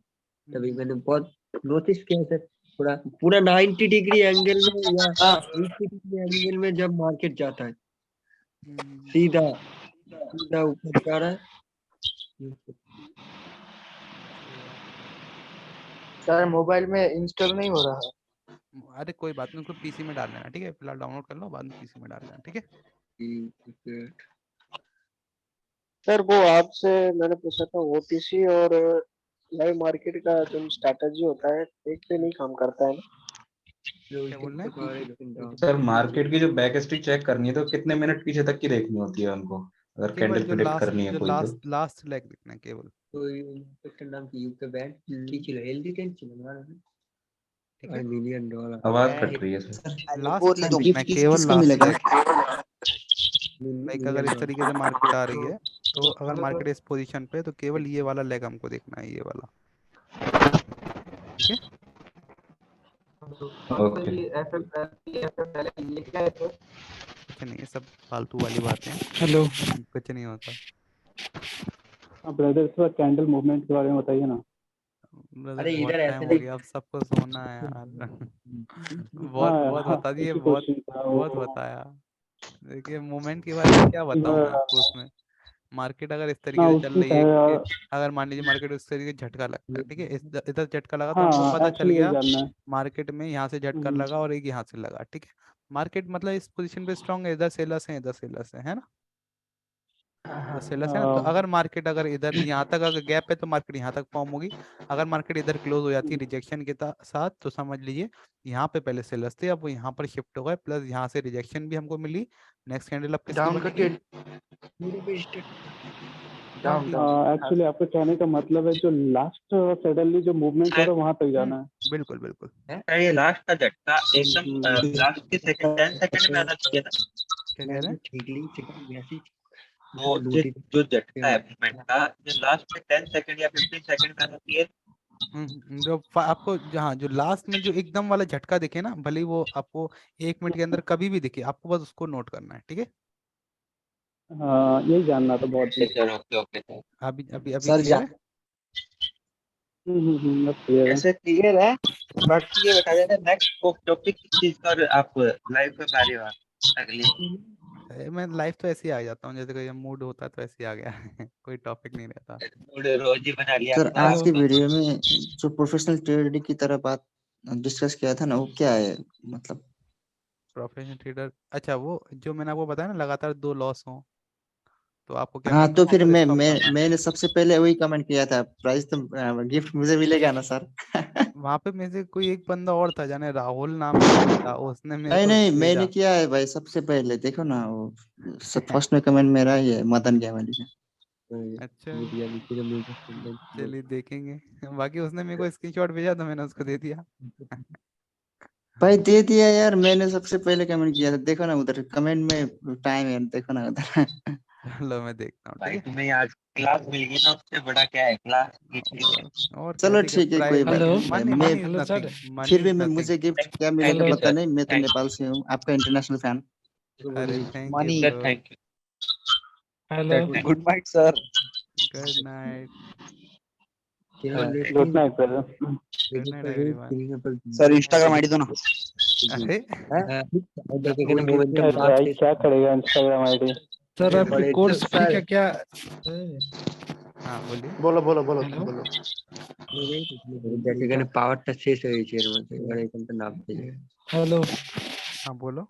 तभी मैंने बहुत नोटिस किया सर, थोड़ा पूरा 90 डिग्री एंगल में या 80 डिग्री एंगल में जब मार्केट जाता है सीधा सीधा ऊपर जा रहा है। सर मोबाइल में इंस्टॉल नहीं हो रहा है। अरे कोई बात नहीं, उसको पीसी में डाल लेना, ठीक है। फिलहाल डाउनलोड कर लो, बाद में पीसी में डाल लेना, ठीक है। सर वो आपसे मैंने पूछा था ओटीसी और लाइव मार्केट का जो स्ट्रैटेजी होता है एक पे नहीं काम करता है ना? क्या बोल रहे हैं? सर मार्केट की जो बैक हिस्ट्री चेक करनी है तो कितने मिनट पीछे तक की देखनी होती है उनको, अगर केवल कैंडल जो प्रिडिक्ट लास्ट करनी है कोई तो? लास्ट लेग देखना है केवल, ठीक है। आवाज कट रही है सर। लास्ट लेग तो देखना है, केवल किसको लास्ट मिलेगा? लेग। लाइक अगर इस तरीके से मार्केट आ रही है, तो अगर मार्केट इस पोजीशन पे, तो केवल ये वाला लेग हमको देखना है, ये वाला, ठीक है। कुछ नहीं है, सब फालतू वाली बातें हैं, हेलो कुछ नहीं होता। ब्रदर, थोड़ा कैंडल मूवमेंट के बारे में बताइए ना। ब्रदर अरे बहुत इधर टाइम ऐसे हो गया, अब सबको सोना है यार। बहुत बहुत हाँ बता दिए, एक ही बहुत क्वेश्चन था बहुत वो। बताया। देखिए मोमेंट के बारे में क्या बताऊं मैं आपको। उसमें मार्केट अगर इस तरीके ना से चल उसमें रही था है कि यार। अगर मान लीजिए मार्केट इस तरीके से झटका लगता है, ठीक है, इधर झटका लगा तो हमको हाँ पता चल एक्चुअली यही गया जानना है। मार्केट में यहाँ से झटका लगा और एक यहाँ से लगा, ठीक है। मार्केट मतलब इस पोजीशन पे स्ट्रांग है, इधर सेलर्स है, इधर सेलर्स है ना, इधर सेलर्स है ना। तो अगर मार्केट अगर इधर यहाँ तक अगर गैप है तो मार्केट यहाँ तक फॉर्म होगी। अगर मार्केट इधर क्लोज हो जाती है रिजेक्शन के साथ, तो समझ लीजिए यहाँ पे पहले सेलर्स थे, अब वो यहाँ पर शिफ्ट हो गए, प्लस यहाँ से रिजेक्शन भी हमको मिली। नेक्स्ट कैंडल अब किसकी डाउन बनेगी? डाउन एक्चुअली आपके कहने का मतलब है जो लास्ट सडनली जो मूवमेंट हो रहा है वहां तक जाना है। बिल्कुल बिल्कुल। सर ये लास्ट का झटका एकदम लास्ट के सेकंड 10 सेकंड में आना चाहिए ना? क्या कह रहे हैं? वो जो झटका है मूवमेंट का, जो लास्ट में 10 सेकंड या 15 सेकंड में आना चाहिए। जो आपको जहाँ जो लास्ट में जो एकदम वाला झटका दिखे ना, भले ही वो आपको 1 मिनट के अंदर कभी भी दिखे, आपको बस उसको नोट करना है, ठीक है। हाँ यही जानना था बहुत दिन। Sir okay okay sir. अभी अभी अभी सर क्लियर है? अब क्लियर है। ऐसे क्लियर है, बट ये बता देना नेक्स्ट टॉपिक किस चीज पर आप लाइव पे आ रहे हो अगली? मैं लाइव तो ऐसे ही आ जाता हूँ, जैसे कोई मूड होता है तो ऐसे ही आ गया। कोई टॉपिक नहीं रहता। रोज ही बना लिया सर आपने आज की तो। वीडियो में जो प्रोफेशनल ट्रेडिंग की तरह बात डिस्कस किया था ना, वो क्या है मतलब? प्रोफेशनल ट्रेडर, अच्छा वो जो मैंने आपको बताया ना, लगातार 2 लॉस हो तो आपको क्या हाँ करना तो है, वहाँ फिर पर स्टॉप करना है। मैंने सबसे पहले वही कमेंट किया था, प्राइस तो गिफ्ट मुझे मिलेगा ना सर? वहां पे में से कोई एक बंदा और था, जाने राहुल नाम का था, उसने मेरे नहीं को नहीं, भेजा। मैंने किया है भाई सबसे पहले, देखो ना वो फर्स्ट में कमेंट मेरा ही है, मदन गेवाली का। अच्छा चलिए देखेंगे। बाकी उसने मेरे को स्क्रीनशॉट भेजा तो मैंने उसको दे दिया। भाई दे दिया यार, मैंने सबसे पहले कमेंट किया था, देखो ना उधर कमेंट में टाइम है, देखो ना उधर। चलो मैं देखता हूँ, भाई ठीक है। तुम्हें आज क्लास मिल गई ना, उससे बड़ा क्या है क्लास की चीज है। और चलो क्या, ठीक है, कोई बात प्राइवेट नहीं। मनी, मैं मनी इज नथिंग, मनी फिर भी इज मैं, नथिंग। मुझे गिफ्ट क्या मिलेगा थैंक यू पता सर, नहीं, मैं तो थैंक नेपाल से हूँ, आपका इंटरनेशनल फैन। अरे thank you money sir, bro. Thank you. Hello Thank good night sir good night. Good night brother. Good night everyone. Sir Instagram ID दो ना अरे भाई क्या करेगा इंस्टाग्राम आईडी? सर आपकी कोर्स फी क्या क्या हाँ बोलिए। বলো বলো বলো हेलो বলো। পাওয়ারটা শেষ হয়েছে এর মধ্যে, এবার এখানটা নামতে যায়। हेलो हाँ बोलो।